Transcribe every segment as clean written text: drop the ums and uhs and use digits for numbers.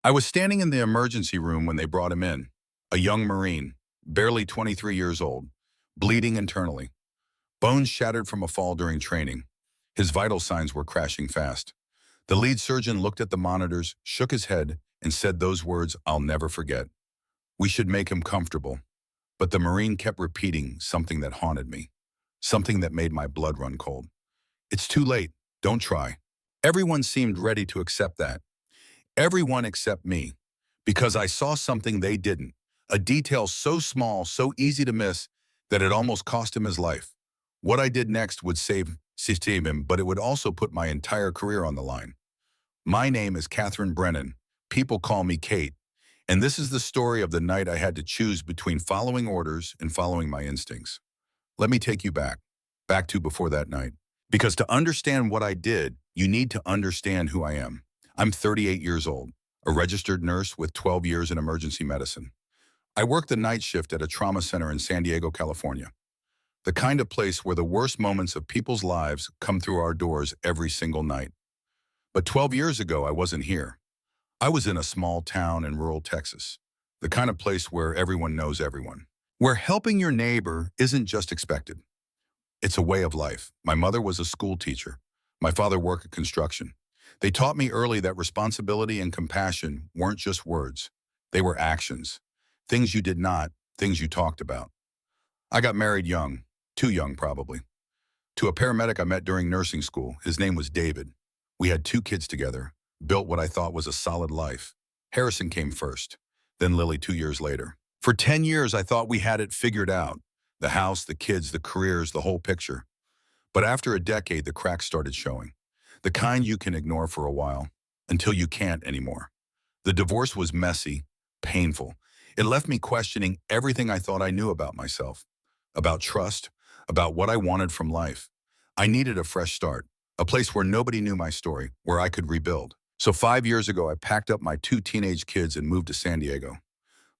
I was standing in the emergency room when they brought him in, a young Marine, barely 23 years old, bleeding internally, bones shattered from a fall during training. His vital signs were crashing fast. The lead surgeon looked at the monitors, shook his head, and said those words I'll never forget. We should make him comfortable. But the Marine kept repeating something that haunted me, something that made my blood run cold. It's too late. Don't try. Everyone seemed ready to accept that. Everyone except me, because I saw something they didn't, a detail so small, so easy to miss, that it almost cost him his life. What I did next would save him, but it would also put my entire career on the line. My name is Catherine Brennan. People call me Kate. And this is the story of the night I had to choose between following orders and following my instincts. Let me take you back to before that night. Because to understand what I did, you need to understand who I am. I'm 38 years old, a registered nurse with 12 years in emergency medicine. I work the night shift at a trauma center in San Diego, California. The kind of place where the worst moments of people's lives come through our doors every single night. But 12 years ago, I wasn't here. I was in a small town in rural Texas, the kind of place where everyone knows everyone, where helping your neighbor isn't just expected. It's a way of life. My mother was a school teacher. My father worked at construction. They taught me early that responsibility and compassion weren't just words. They were actions. Things you did not, things you talked about. I got married young, too young probably, to a paramedic I met during nursing school. His name was David. We had 2 kids together, built what I thought was a solid life. Harrison came first, then Lily 2 years later. For 10 years, I thought we had it figured out. The house, the kids, the careers, the whole picture. But after a decade, the cracks started showing. The kind you can ignore for a while, until you can't anymore. The divorce was messy, painful. It left me questioning everything I thought I knew about myself, about trust, about what I wanted from life. I needed a fresh start, a place where nobody knew my story, where I could rebuild. So 5 years ago, I packed up my 2 teenage kids and moved to San Diego.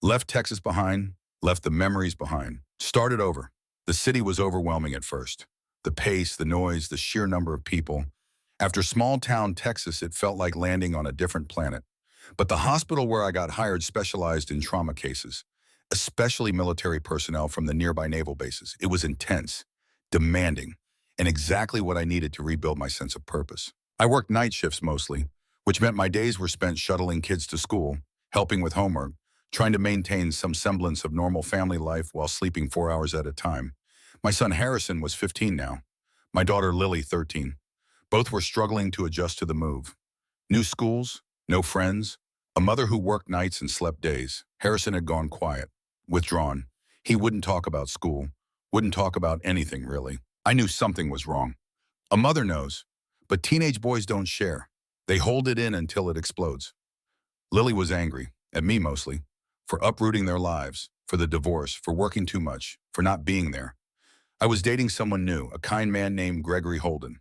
Left Texas behind, left the memories behind, started over. The city was overwhelming at first. The pace, the noise, the sheer number of people. After small-town Texas, it felt like landing on a different planet. But the hospital where I got hired specialized in trauma cases, especially military personnel from the nearby naval bases. It was intense, demanding, and exactly what I needed to rebuild my sense of purpose. I worked night shifts mostly, which meant my days were spent shuttling kids to school, helping with homework, trying to maintain some semblance of normal family life while sleeping 4 hours at a time. My son Harrison was 15 now. My daughter Lily, 13. Both were struggling to adjust to the move. New schools, no friends, a mother who worked nights and slept days. Harrison had gone quiet, withdrawn. He wouldn't talk about school, wouldn't talk about anything really. I knew something was wrong. A mother knows, but teenage boys don't share. They hold it in until it explodes. Lily was angry, at me mostly, for uprooting their lives, for the divorce, for working too much, for not being there. I was dating someone new, a kind man named Gregory Holden.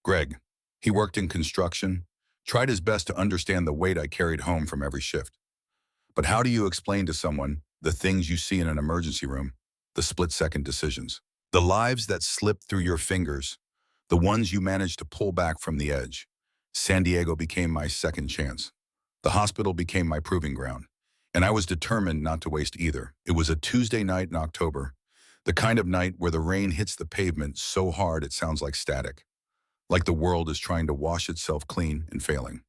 Greg. He worked in construction, tried his best to understand the weight I carried home from every shift. But how do you explain to someone the things you see in an emergency room, the split-second decisions, the lives that slip through your fingers, the ones you manage to pull back from the edge? San Diego became my second chance. The hospital became my proving ground, and I was determined not to waste either. It was a Tuesday night in October, the kind of night where the rain hits the pavement so hard it sounds like static. Like the world is trying to wash itself clean and failing.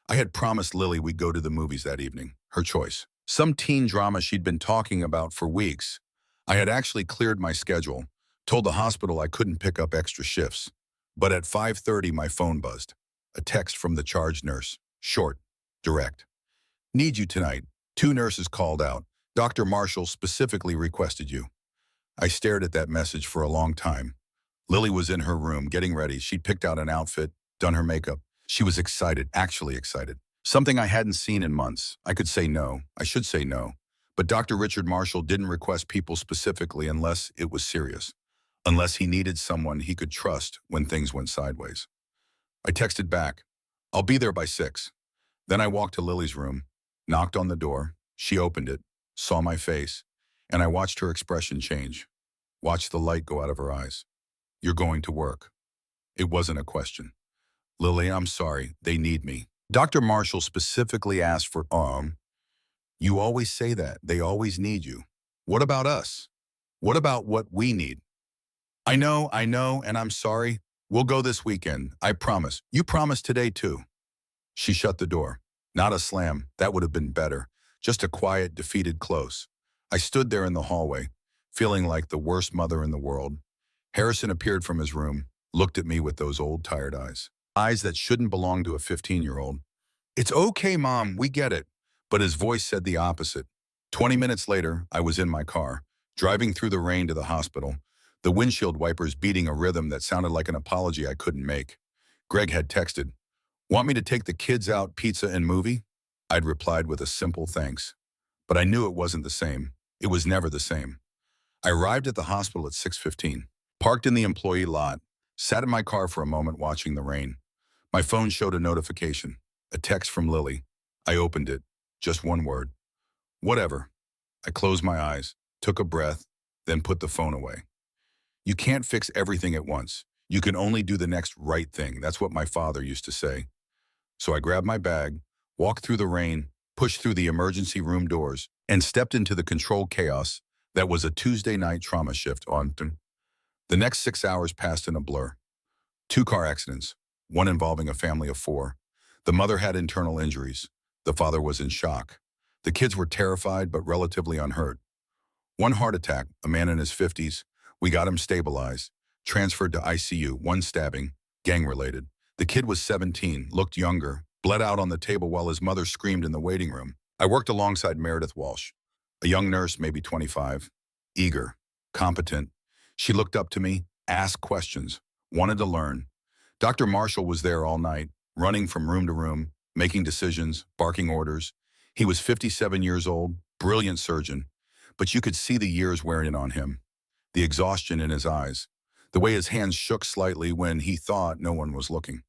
I had promised Lily we'd go to the movies that evening, her choice. Some teen drama she'd been talking about for weeks. I had actually cleared my schedule, told the hospital I couldn't pick up extra shifts. But at 5:30, my phone buzzed. A text from the charge nurse, short, direct. Need you tonight. 2 nurses called out. Dr. Marshall specifically requested you. I stared at that message for a long time. Lily was in her room, getting ready. She'd picked out an outfit, done her makeup. She was excited, actually excited. Something I hadn't seen in months. I could say no. I should say no. But Dr. Richard Marshall didn't request people specifically unless it was serious. Unless he needed someone he could trust when things went sideways. I texted back, I'll be there by 6. Then I walked to Lily's room, knocked on the door. She opened it, saw my face, and I watched her expression change. Watched the light go out of her eyes. You're going to work. It wasn't a question. Lily, I'm sorry. They need me. Dr. Marshall specifically asked for, you always say that. They always need you. What about us? What about what we need? I know, and I'm sorry. We'll go this weekend. I promise. You promise today, too. She shut the door. Not a slam. That would have been better. Just a quiet, defeated close. I stood there in the hallway, feeling like the worst mother in the world. Harrison appeared from his room, looked at me with those old, tired eyes. Eyes that shouldn't belong to a 15-year-old. It's okay, Mom, we get it. But his voice said the opposite. 20 minutes later, I was in my car, driving through the rain to the hospital, the windshield wipers beating a rhythm that sounded like an apology I couldn't make. Greg had texted, "Want me to take the kids out, pizza and movie?" I'd replied with a simple thanks. But I knew it wasn't the same. It was never the same. I arrived at the hospital at 6:15, parked in the employee lot, sat in my car for a moment watching the rain. My phone showed a notification, a text from Lily. I opened it, just one word. Whatever. I closed my eyes, took a breath, then put the phone away. You can't fix everything at once. You can only do the next right thing. That's what my father used to say. So I grabbed my bag, walked through the rain, pushed through the emergency room doors, and stepped into the controlled chaos that was a Tuesday night trauma shift on. The next 6 hours passed in a blur. 2 car accidents, one involving a family of 4. The mother had internal injuries. The father was in shock. The kids were terrified but relatively unhurt. One heart attack, a man in his 50s. We got him stabilized, transferred to ICU, one stabbing, gang-related. The kid was 17, looked younger, bled out on the table while his mother screamed in the waiting room. I worked alongside Meredith Walsh, a young nurse, maybe 25, eager, competent. She looked up to me, asked questions, wanted to learn. Dr. Marshall was there all night, running from room to room, making decisions, barking orders. He was 57 years old, brilliant surgeon, but you could see the years wearing on him, the exhaustion in his eyes, the way his hands shook slightly when he thought no one was looking.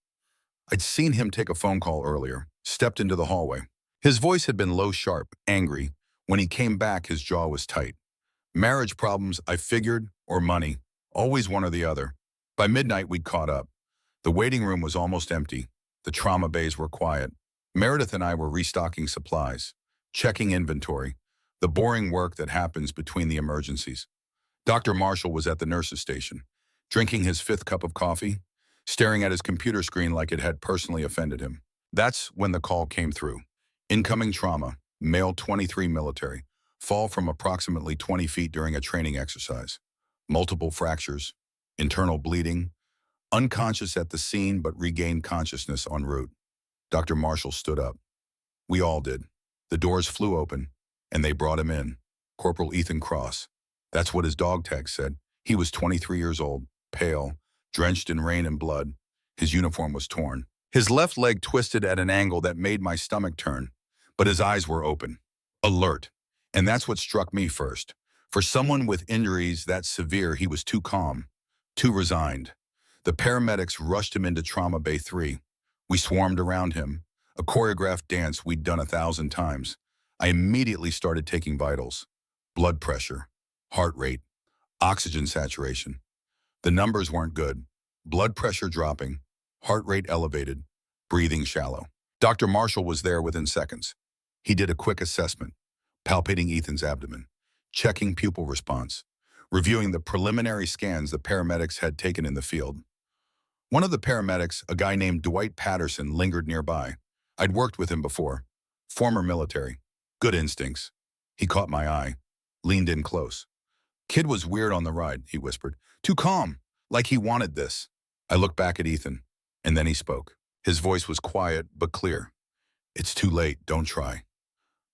I'd seen him take a phone call earlier, stepped into the hallway. His voice had been low, sharp, angry. When he came back, his jaw was tight. Marriage problems, I figured, or money, always one or the other. By midnight, we'd caught up. The waiting room was almost empty. The trauma bays were quiet. Meredith and I were restocking supplies, checking inventory, the boring work that happens between the emergencies. Dr. Marshall was at the nurse's station, drinking his 5th cup of coffee, staring at his computer screen like it had personally offended him. That's when the call came through. Incoming trauma, male 23 military, fall from approximately 20 feet during a training exercise. Multiple fractures, internal bleeding, unconscious at the scene but regained consciousness en route. Dr. Marshall stood up. We all did. The doors flew open, and they brought him in. Corporal Ethan Cross. That's what his dog tag said. He was 23 years old, pale, drenched in rain and blood. His uniform was torn. His left leg twisted at an angle that made my stomach turn, but his eyes were open, alert. And that's what struck me first. For someone with injuries that severe, he was too calm, too resigned. The paramedics rushed him into Trauma Bay 3. We swarmed around him, a choreographed dance we'd done 1,000 times. I immediately started taking vitals. Blood pressure, heart rate, oxygen saturation. The numbers weren't good. Blood pressure dropping, heart rate elevated, breathing shallow. Dr. Marshall was there within seconds. He did a quick assessment, palpating Ethan's abdomen, checking pupil response, reviewing the preliminary scans the paramedics had taken in the field. One of the paramedics, a guy named Dwight Patterson, lingered nearby. I'd worked with him before. Former military. Good instincts. He caught my eye, leaned in close. Kid was weird on the ride, he whispered. Too calm, like he wanted this. I looked back at Ethan, and then he spoke. His voice was quiet but clear. It's too late, don't try.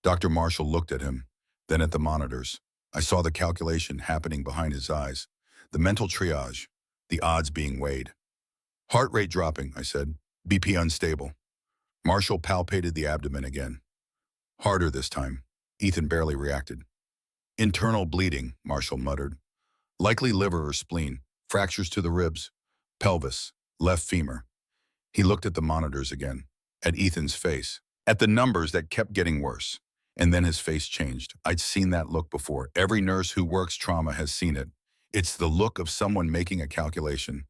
Dr. Marshall looked at him, then at the monitors. I saw the calculation happening behind his eyes, the mental triage, the odds being weighed. Heart rate dropping, I said. BP unstable. Marshall palpated the abdomen again. Harder this time. Ethan barely reacted. Internal bleeding, Marshall muttered. Likely liver or spleen, fractures to the ribs, pelvis, left femur. He looked at the monitors again, at Ethan's face, at the numbers that kept getting worse. And then his face changed. I'd seen that look before. Every nurse who works trauma has seen it. It's the look of someone making a calculation,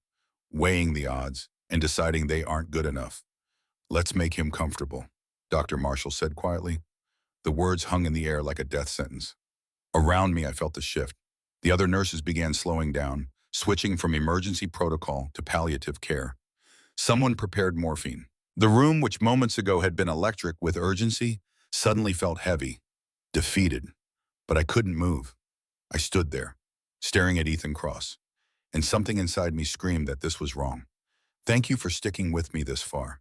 weighing the odds, and deciding they aren't good enough. Let's make him comfortable, Dr. Marshall said quietly. The words hung in the air like a death sentence. Around me, I felt the shift. The other nurses began slowing down, switching from emergency protocol to palliative care. Someone prepared morphine. The room, which moments ago had been electric with urgency, suddenly felt heavy, defeated. But I couldn't move. I stood there, staring at Ethan Cross, and something inside me screamed that this was wrong. Thank you for sticking with me this far.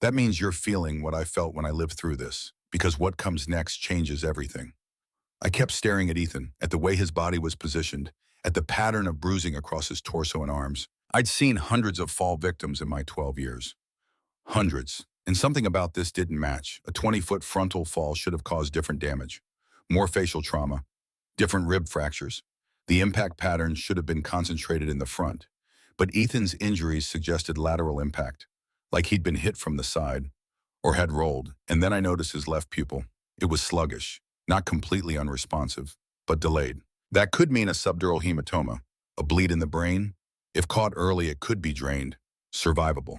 That means you're feeling what I felt when I lived through this, because what comes next changes everything. I kept staring at Ethan, at the way his body was positioned, at the pattern of bruising across his torso and arms. I'd seen hundreds of fall victims in my 12 years. Hundreds. And something about this didn't match. A 20-foot frontal fall should have caused different damage. More facial trauma, different rib fractures. The impact pattern should have been concentrated in the front. But Ethan's injuries suggested lateral impact, like he'd been hit from the side, or had rolled. And then I noticed his left pupil. It was sluggish, not completely unresponsive, but delayed. That could mean a subdural hematoma, a bleed in the brain. If caught early, it could be drained, survivable.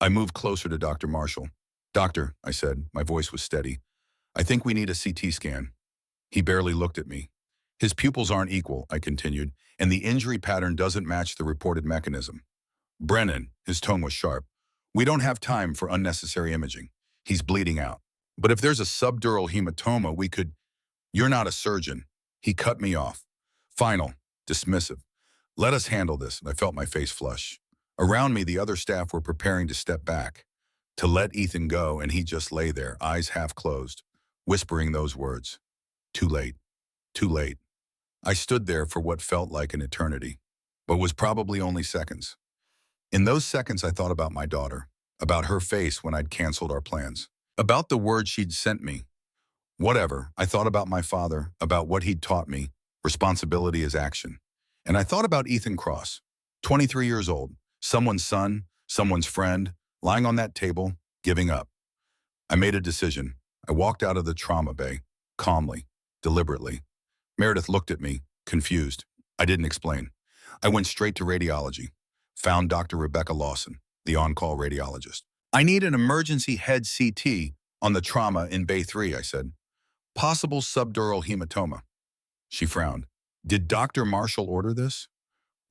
I moved closer to Dr. Marshall. Doctor, I said, my voice was steady. I think we need a CT scan. He barely looked at me. His pupils aren't equal, I continued, and the injury pattern doesn't match the reported mechanism. Brennan, his tone was sharp. We don't have time for unnecessary imaging. He's bleeding out. But if there's a subdural hematoma, we could... You're not a surgeon. He cut me off. Final, dismissive. Let us handle this. I felt my face flush. Around me, the other staff were preparing to step back, to let Ethan go, and he just lay there, eyes half closed, whispering those words. Too late. Too late. I stood there for what felt like an eternity, but was probably only seconds. In those seconds, I thought about my daughter, about her face when I'd canceled our plans, about the words she'd sent me. Whatever, I thought about my father, about what he'd taught me. Responsibility is action. And I thought about Ethan Cross, 23 years old, someone's son, someone's friend, lying on that table, giving up. I made a decision. I walked out of the trauma bay, calmly, deliberately. Meredith looked at me, confused. I didn't explain. I went straight to radiology, found Dr. Rebecca Lawson, the on-call radiologist. I need an emergency head CT on the trauma in Bay 3, I said. Possible subdural hematoma. She frowned. Did Dr. Marshall order this?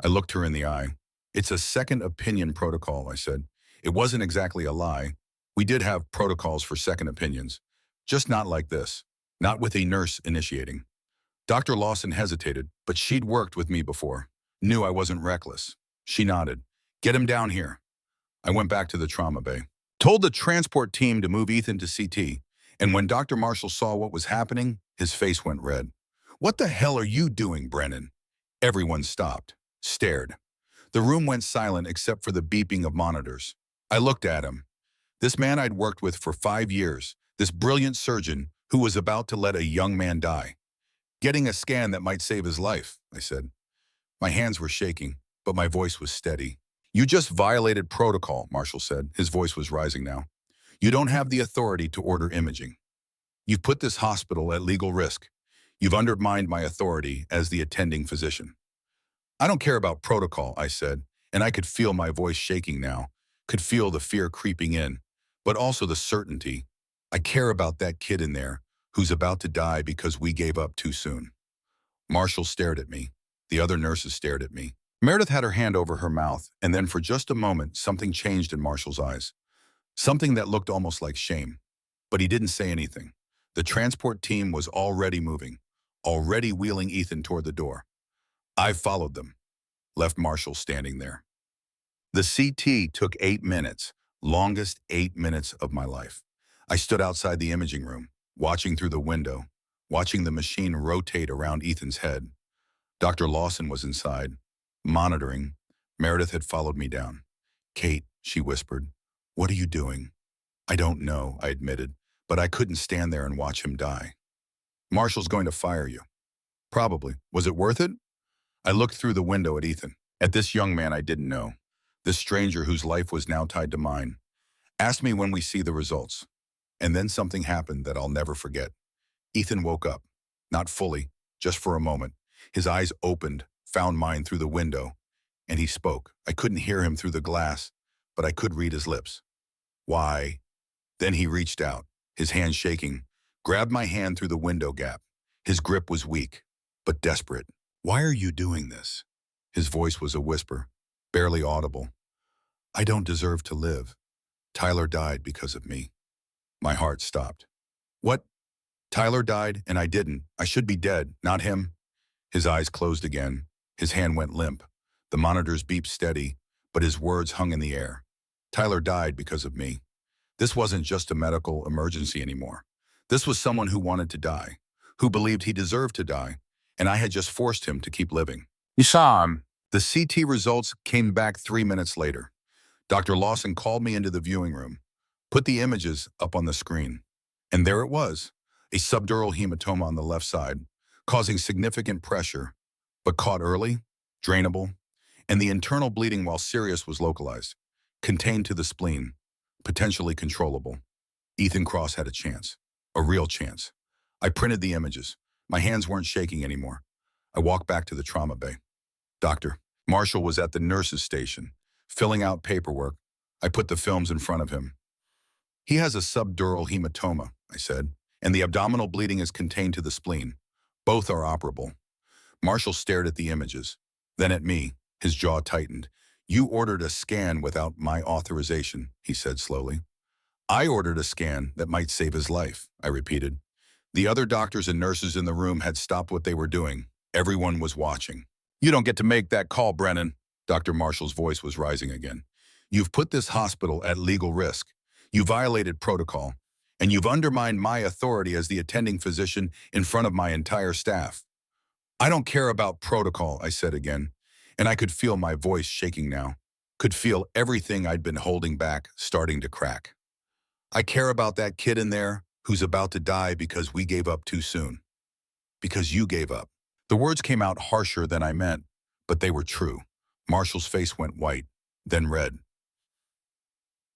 I looked her in the eye. It's a second opinion protocol, I said. It wasn't exactly a lie. We did have protocols for second opinions, just not like this, not with a nurse initiating. Dr. Lawson hesitated, but she'd worked with me before, knew I wasn't reckless. She nodded. Get him down here. I went back to the trauma bay, told the transport team to move Ethan to CT, and when Dr. Marshall saw what was happening, his face went red. What the hell are you doing, Brennan? Everyone stopped, stared. The room went silent except for the beeping of monitors. I looked at him. This man I'd worked with for 5 years, this brilliant surgeon who was about to let a young man die. Getting a scan that might save his life, I said. My hands were shaking, but my voice was steady. You just violated protocol, Marshall said. His voice was rising now. You don't have the authority to order imaging. You've put this hospital at legal risk. You've undermined my authority as the attending physician. I don't care about protocol, I said, and I could feel my voice shaking now, could feel the fear creeping in, but also the certainty. I care about that kid in there who's about to die because we gave up too soon. Marshall stared at me. The other nurses stared at me. Meredith had her hand over her mouth, and then for just a moment, something changed in Marshall's eyes. Something that looked almost like shame. But he didn't say anything. The transport team was already moving, already wheeling Ethan toward the door. I followed them, left Marshall standing there. The CT took 8 minutes, longest 8 minutes of my life. I stood outside the imaging room, watching through the window, watching the machine rotate around Ethan's head. Dr. Lawson was inside, monitoring. Meredith had followed me down. Kate, she whispered, what are you doing? I don't know, I admitted, but I couldn't stand there and watch him die. Marshall's going to fire you. Probably. Was it worth it? I looked through the window at Ethan, at this young man I didn't know, this stranger whose life was now tied to mine. Ask me when we see the results. And then something happened that I'll never forget. Ethan woke up, not fully, just for a moment. His eyes opened, found mine through the window, and he spoke. I couldn't hear him through the glass, but I could read his lips. Why? Then he reached out, his hand shaking, grabbed my hand through the window gap. His grip was weak, but desperate. Why are you doing this? His voice was a whisper, barely audible. I don't deserve to live. Tyler died because of me. My heart stopped. What? Tyler died and I didn't. I should be dead, not him. His eyes closed again. His hand went limp. The monitors beeped steady, but his words hung in the air. Tyler died because of me. This wasn't just a medical emergency anymore. This was someone who wanted to die, who believed he deserved to die, and I had just forced him to keep living. You saw him. The CT results came back 3 minutes later. Dr. Lawson called me into the viewing room, put the images up on the screen, and there it was, a subdural hematoma on the left side, causing significant pressure, but caught early, drainable, and the internal bleeding, while serious, was localized, contained to the spleen, potentially controllable. Ethan Cross had a chance, a real chance. I printed the images. My hands weren't shaking anymore. I walked back to the trauma bay. Dr. Marshall was at the nurse's station, filling out paperwork. I put the films in front of him. He has a subdural hematoma, I said, and the abdominal bleeding is contained to the spleen. Both are operable. Marshall stared at the images, then at me. His jaw tightened. You ordered a scan without my authorization, he said slowly. I ordered a scan that might save his life, I repeated. The other doctors and nurses in the room had stopped what they were doing. Everyone was watching. You don't get to make that call, Brennan. Dr. Marshall's voice was rising again. You've put this hospital at legal risk. You violated protocol, and you've undermined my authority as the attending physician in front of my entire staff. I don't care about protocol, I said again, and I could feel my voice shaking now, could feel everything I'd been holding back starting to crack. I care about that kid in there who's about to die because we gave up too soon. Because you gave up. The words came out harsher than I meant, but they were true. Marshall's face went white, then red.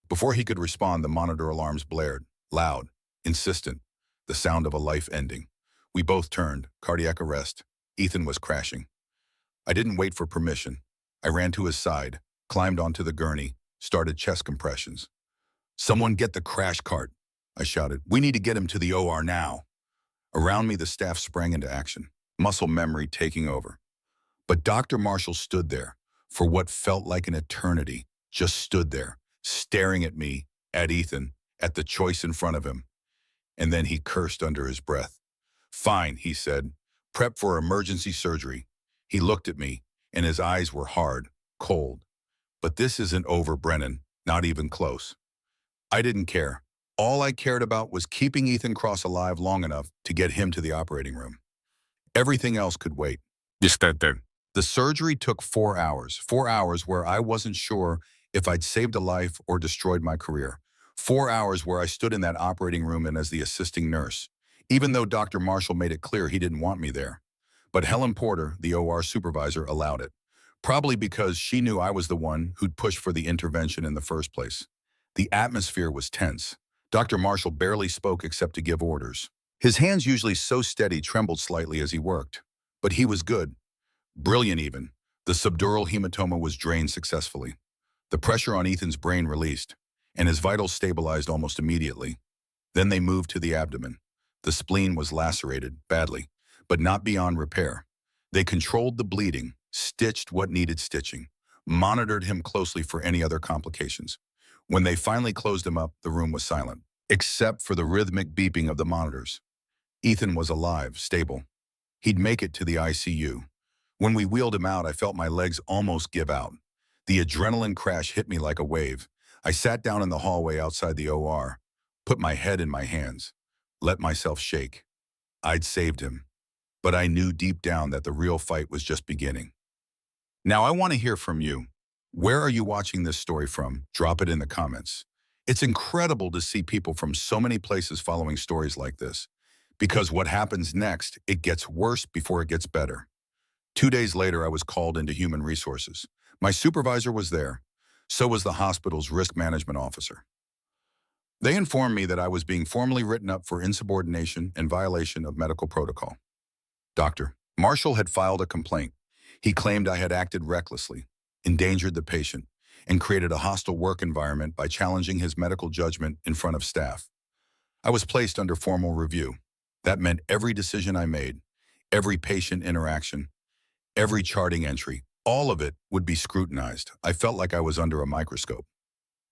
Before he could respond, the monitor alarms blared, loud, insistent, the sound of a life ending. We both turned, cardiac arrest. Ethan was crashing. I didn't wait for permission. I ran to his side, climbed onto the gurney, started chest compressions. Someone get the crash cart, I shouted. We need to get him to the OR now. Around me, the staff sprang into action, muscle memory taking over. But Dr. Marshall stood there, for what felt like an eternity, just stood there, staring at me, at Ethan, at the choice in front of him. And then he cursed under his breath. Fine, he said. Prep for emergency surgery. He looked at me, and his eyes were hard, cold. But this isn't over, Brennan, not even close. I didn't care. All I cared about was keeping Ethan Cross alive long enough to get him to the operating room. Everything else could wait. The surgery took 4 hours. 4 hours where I wasn't sure if I'd saved a life or destroyed my career. 4 hours where I stood in that operating room and as the assisting nurse, even though Dr. Marshall made it clear he didn't want me there. But Helen Porter, the OR supervisor, allowed it. Probably because she knew I was the one who'd pushed for the intervention in the first place. The atmosphere was tense. Dr. Marshall barely spoke except to give orders. His hands, usually so steady, trembled slightly as he worked. But he was good. Brilliant even. The subdural hematoma was drained successfully. The pressure on Ethan's brain released, and his vitals stabilized almost immediately. Then they moved to the abdomen. The spleen was lacerated, badly, but not beyond repair. They controlled the bleeding, stitched what needed stitching, monitored him closely for any other complications. When they finally closed him up, the room was silent, except for the rhythmic beeping of the monitors. Ethan was alive, stable. He'd make it to the ICU. When we wheeled him out, I felt my legs almost give out. The adrenaline crash hit me like a wave. I sat down in the hallway outside the OR, put my head in my hands, let myself shake. I'd saved him, but I knew deep down that the real fight was just beginning. Now I want to hear from you. Where are you watching this story from? Drop it in the comments. It's incredible to see people from so many places following stories like this, because what happens next, it gets worse before it gets better. 2 days later, I was called into human resources. My supervisor was there. So was the hospital's risk management officer. They informed me that I was being formally written up for insubordination and violation of medical protocol. Dr. Marshall had filed a complaint. He claimed I had acted recklessly, endangered the patient, and created a hostile work environment by challenging his medical judgment in front of staff. I was placed under formal review. That meant every decision I made, every patient interaction, every charting entry, all of it would be scrutinized. I felt like I was under a microscope.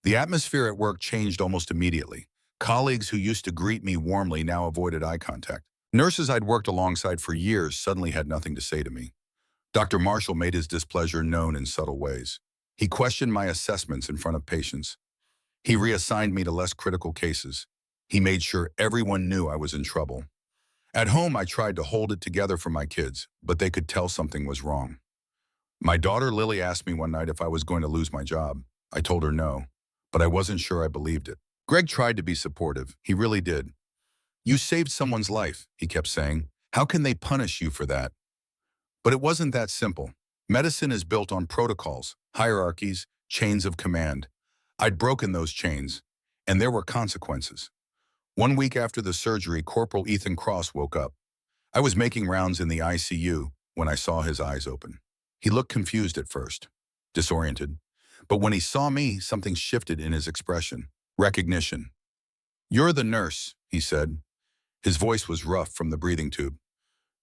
The atmosphere at work changed almost immediately. Colleagues who used to greet me warmly now avoided eye contact. Nurses I'd worked alongside for years suddenly had nothing to say to me. Dr. Marshall made his displeasure known in subtle ways. He questioned my assessments in front of patients. He reassigned me to less critical cases. He made sure everyone knew I was in trouble. At home, I tried to hold it together for my kids, but they could tell something was wrong. My daughter Lily asked me one night if I was going to lose my job. I told her no, but I wasn't sure I believed it. Greg tried to be supportive. He really did. "You saved someone's life," he kept saying. "How can they punish you for that?" But it wasn't that simple. Medicine is built on protocols, hierarchies, chains of command. I'd broken those chains, and there were consequences. One week after the surgery, Corporal Ethan Cross woke up. I was making rounds in the ICU when I saw his eyes open. He looked confused at first, disoriented. But when he saw me, something shifted in his expression. Recognition. "You're the nurse," he said. His voice was rough from the breathing tube.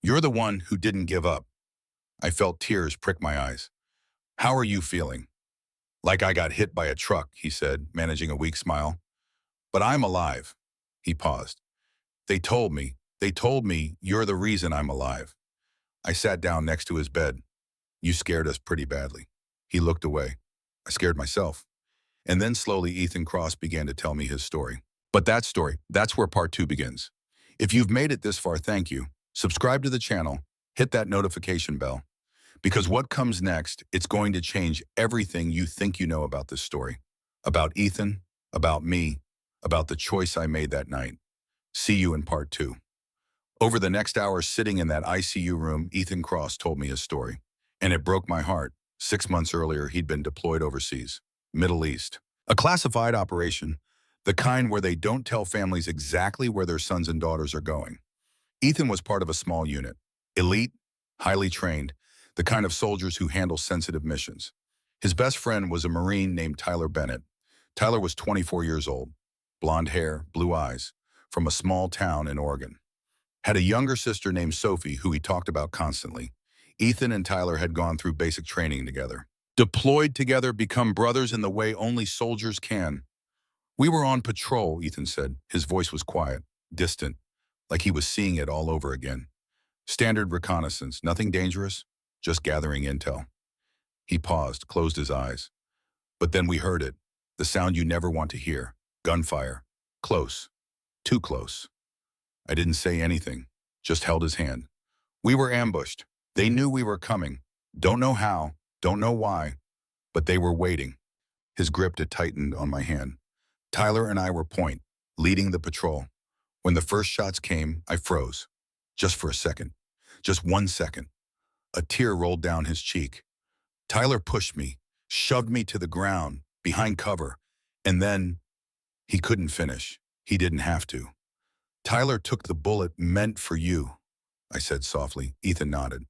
"You're the one who didn't give up." I felt tears prick my eyes. "How are you feeling?" "Like I got hit by a truck," he said, managing a weak smile. "But I'm alive." He paused. They told me you're the reason I'm alive." I sat down next to his bed. "You scared us pretty badly." He looked away. I scared myself. And then slowly Ethan Cross began to tell me his story. But that story, that's where part 2 begins. If you've made it this far, thank you. Subscribe to the channel, hit that notification bell. Because what comes next, it's going to change everything you think you know about this story. About Ethan, about me, about the choice I made that night. See you in part 2. Over the next hour sitting in that ICU room, Ethan Cross told me his story. And it broke my heart. 6 months earlier, he'd been deployed overseas, Middle East. A classified operation, the kind where they don't tell families exactly where their sons and daughters are going. Ethan was part of a small unit, elite, highly trained, the kind of soldiers who handle sensitive missions. His best friend was a Marine named Tyler Bennett. Tyler was 24 years old, blonde hair, blue eyes, from a small town in Oregon. Had a younger sister named Sophie who he talked about constantly. Ethan and Tyler had gone through basic training together. Deployed together, become brothers in the way only soldiers can. "We were on patrol," Ethan said. His voice was quiet, distant, like he was seeing it all over again. "Standard reconnaissance, nothing dangerous, just gathering intel." He paused, closed his eyes. "But then we heard it, the sound you never want to hear, gunfire. Close, too close." I didn't say anything, just held his hand. "We were ambushed. They knew we were coming. Don't know how, don't know why, but they were waiting." His grip had tightened on my hand. Tyler and I were point, leading the patrol. When the first shots came, I froze. Just for a second. Just 1 second. A tear rolled down his cheek. Tyler pushed me, shoved me to the ground, behind cover, and then he couldn't finish. He didn't have to. "Tyler took the bullet meant for you," I said softly. Ethan nodded.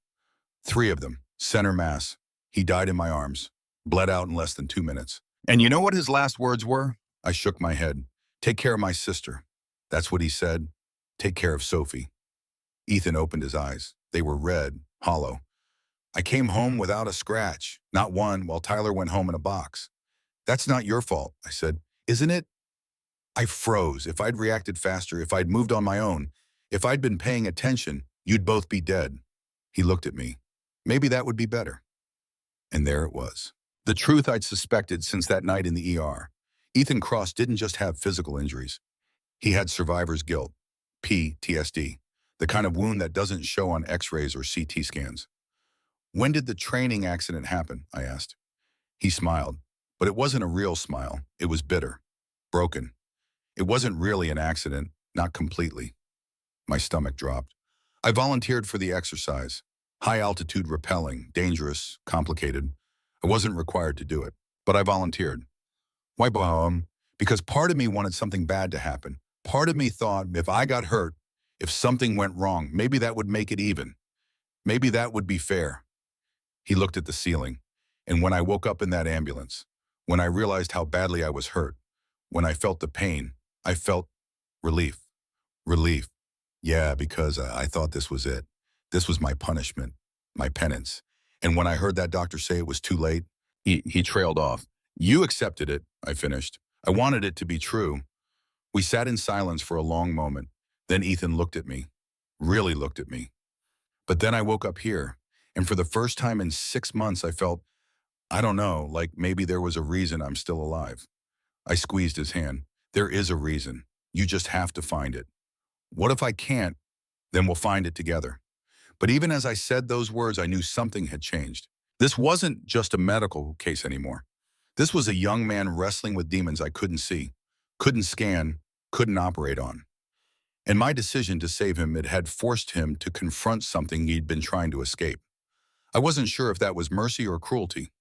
3 of them, center mass. He died in my arms, bled out in less than 2 minutes. "And you know what his last words were?" I shook my head. "Take care of my sister." That's what he said. "Take care of Sophie." Ethan opened his eyes. They were red, hollow. "I came home without a scratch, not one, while Tyler went home in a box." "That's not your fault," I said. "Isn't it?" I froze. If I'd reacted faster, if I'd moved on my own, if I'd been paying attention, you'd both be dead. He looked at me. Maybe that would be better. And there it was. The truth I'd suspected since that night in the ER. Ethan Cross didn't just have physical injuries. He had survivor's guilt, PTSD, the kind of wound that doesn't show on X-rays or CT scans. "When did the training accident happen?" I asked. He smiled, but it wasn't a real smile. It was bitter, broken. It wasn't really an accident, not completely. My stomach dropped. I volunteered for the exercise. High-altitude rappelling, dangerous, complicated. I wasn't required to do it, but I volunteered. Why, because part of me wanted something bad to happen. Part of me thought if I got hurt, if something went wrong, maybe that would make it even. Maybe that would be fair. He looked at the ceiling, and when I woke up in that ambulance, When I realized how badly I was hurt, when I felt the pain, I felt relief. Relief. Yeah, because I thought this was it. This was my punishment, my penance. And when I heard that doctor say it was too late, he trailed off. You accepted it, I finished. I wanted it to be true. We sat in silence for a long moment. Then Ethan looked at me, really looked at me. But then I woke up here, and for the first time in 6 months, I felt, I don't know, like maybe there was a reason I'm still alive. I squeezed his hand. There is a reason. You just have to find it. What if I can't? Then we'll find it together. But even as I said those words, I knew something had changed. This wasn't just a medical case anymore. This was a young man wrestling with demons I couldn't see, couldn't scan, couldn't operate on. And my decision to save him, it had forced him to confront something he'd been trying to escape. I wasn't sure if that was mercy or cruelty.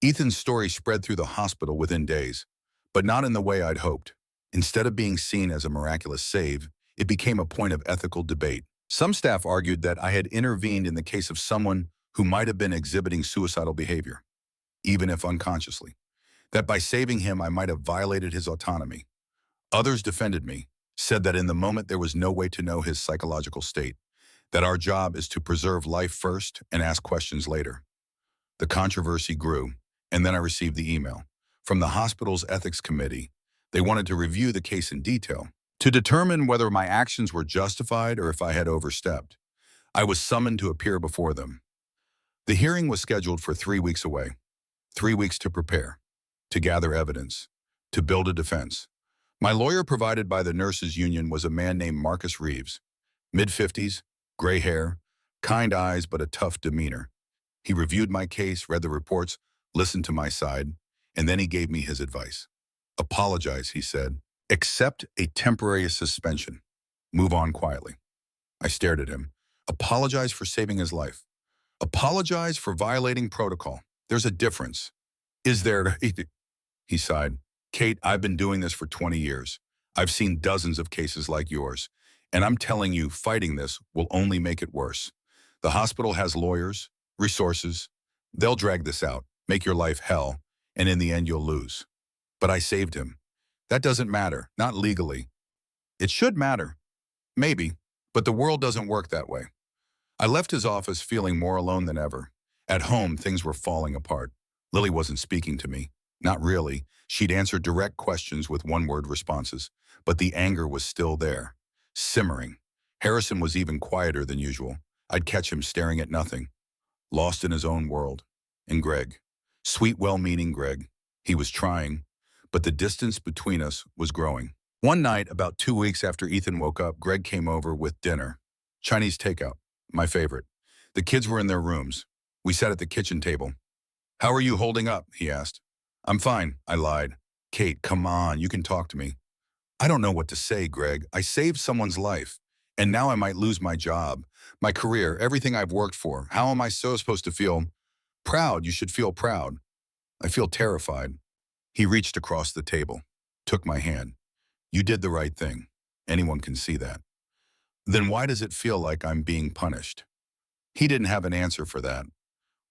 Ethan's story spread through the hospital within days, but not in the way I'd hoped. Instead of being seen as a miraculous save, it became a point of ethical debate. Some staff argued that I had intervened in the case of someone who might have been exhibiting suicidal behavior, even if unconsciously. That by saving him, I might have violated his autonomy. Others defended me, said that in the moment there was no way to know his psychological state, that our job is to preserve life first and ask questions later. The controversy grew, and then I received the email from the hospital's ethics committee. They wanted to review the case in detail to determine whether my actions were justified or if I had overstepped. I was summoned to appear before them. The hearing was scheduled for 3 weeks away, 3 weeks to prepare, to gather evidence, to build a defense. My lawyer provided by the nurses' union was a man named Marcus Reeves, mid-50s, gray hair, kind eyes, but a tough demeanor. He reviewed my case, read the reports, listened to my side, and then he gave me his advice. Apologize, he said. Accept a temporary suspension. Move on quietly. I stared at him. Apologize for saving his life. Apologize for violating protocol. There's a difference. Is there? He sighed. Kate, I've been doing this for 20 years. I've seen dozens of cases like yours. And I'm telling you, fighting this will only make it worse. The hospital has lawyers, resources. They'll drag this out, make your life hell, and in the end you'll lose. But I saved him. That doesn't matter, not legally. It should matter. Maybe, but the world doesn't work that way. I left his office feeling more alone than ever. At home, things were falling apart. Lily wasn't speaking to me. Not really. She'd answer direct questions with one-word responses, but the anger was still there, simmering. Harrison was even quieter than usual. I'd catch him staring at nothing, lost in his own world. And Greg, sweet, well-meaning Greg, he was trying, but the distance between us was growing. One night, about 2 weeks after Ethan woke up, Greg came over with dinner. Chinese takeout, my favorite. The kids were in their rooms. We sat at the kitchen table. How are you holding up? He asked. I'm fine, I lied. Kate, come on, you can talk to me. I don't know what to say, Greg. I saved someone's life, and now I might lose my job, my career, everything I've worked for. How am I so supposed to feel? Proud, you should feel proud. I feel terrified. He reached across the table, took my hand. You did the right thing. Anyone can see that. Then why does it feel like I'm being punished? He didn't have an answer for that.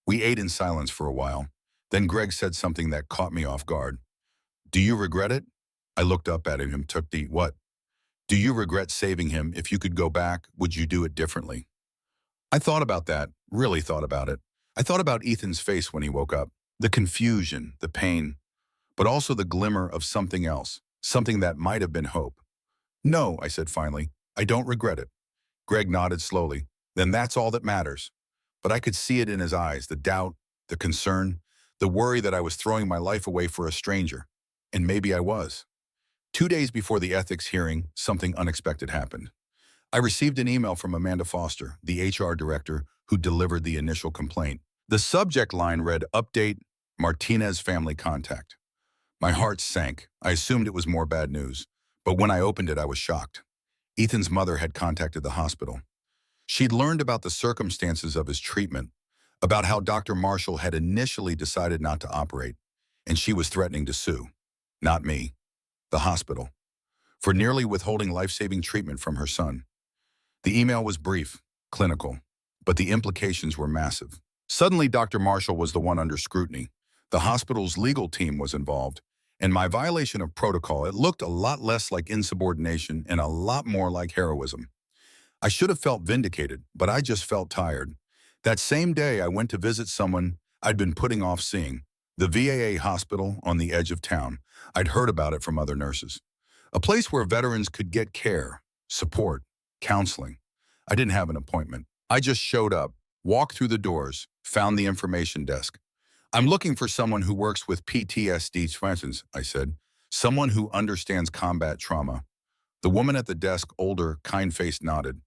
We ate in silence for a while. Then Greg said something that caught me off guard. Do you regret it? I looked up at him, took the, what? Do you regret saving him? If you could go back, would you do it differently? I thought about that, really thought about it. I thought about Ethan's face when he woke up. The confusion, the pain, but also the glimmer of something else, something that might have been hope. No, I said finally, I don't regret it. Greg nodded slowly. Then that's all that matters. But I could see it in his eyes, the doubt, the concern, the worry that I was throwing my life away for a stranger. And maybe I was. 2 days before the ethics hearing, something unexpected happened. I received an email from Amanda Foster, the HR director who delivered the initial complaint. The subject line read, Update, Martinez family contact. My heart sank. I assumed it was more bad news. But when I opened it, I was shocked. Ethan's mother had contacted the hospital. She'd learned about the circumstances of his treatment, about how Dr. Marshall had initially decided not to operate, and she was threatening to sue. Not me, the hospital, for nearly withholding life-saving treatment from her son. The email was brief, clinical, but the implications were massive. Suddenly, Dr. Marshall was the one under scrutiny. The hospital's legal team was involved, and my violation of protocol, it looked a lot less like insubordination and a lot more like heroism. I should have felt vindicated, but I just felt tired. That same day, I went to visit someone I'd been putting off seeing, the WWII hospital on the edge of town. I'd heard about it from other nurses. A place where veterans could get care, support, counseling. I didn't have an appointment. I just showed up, walked through the doors, found the information desk. I'm looking for someone who works with PTSD, for instance, I said. Someone who understands combat trauma. The woman at the desk, older, kind-faced, nodded.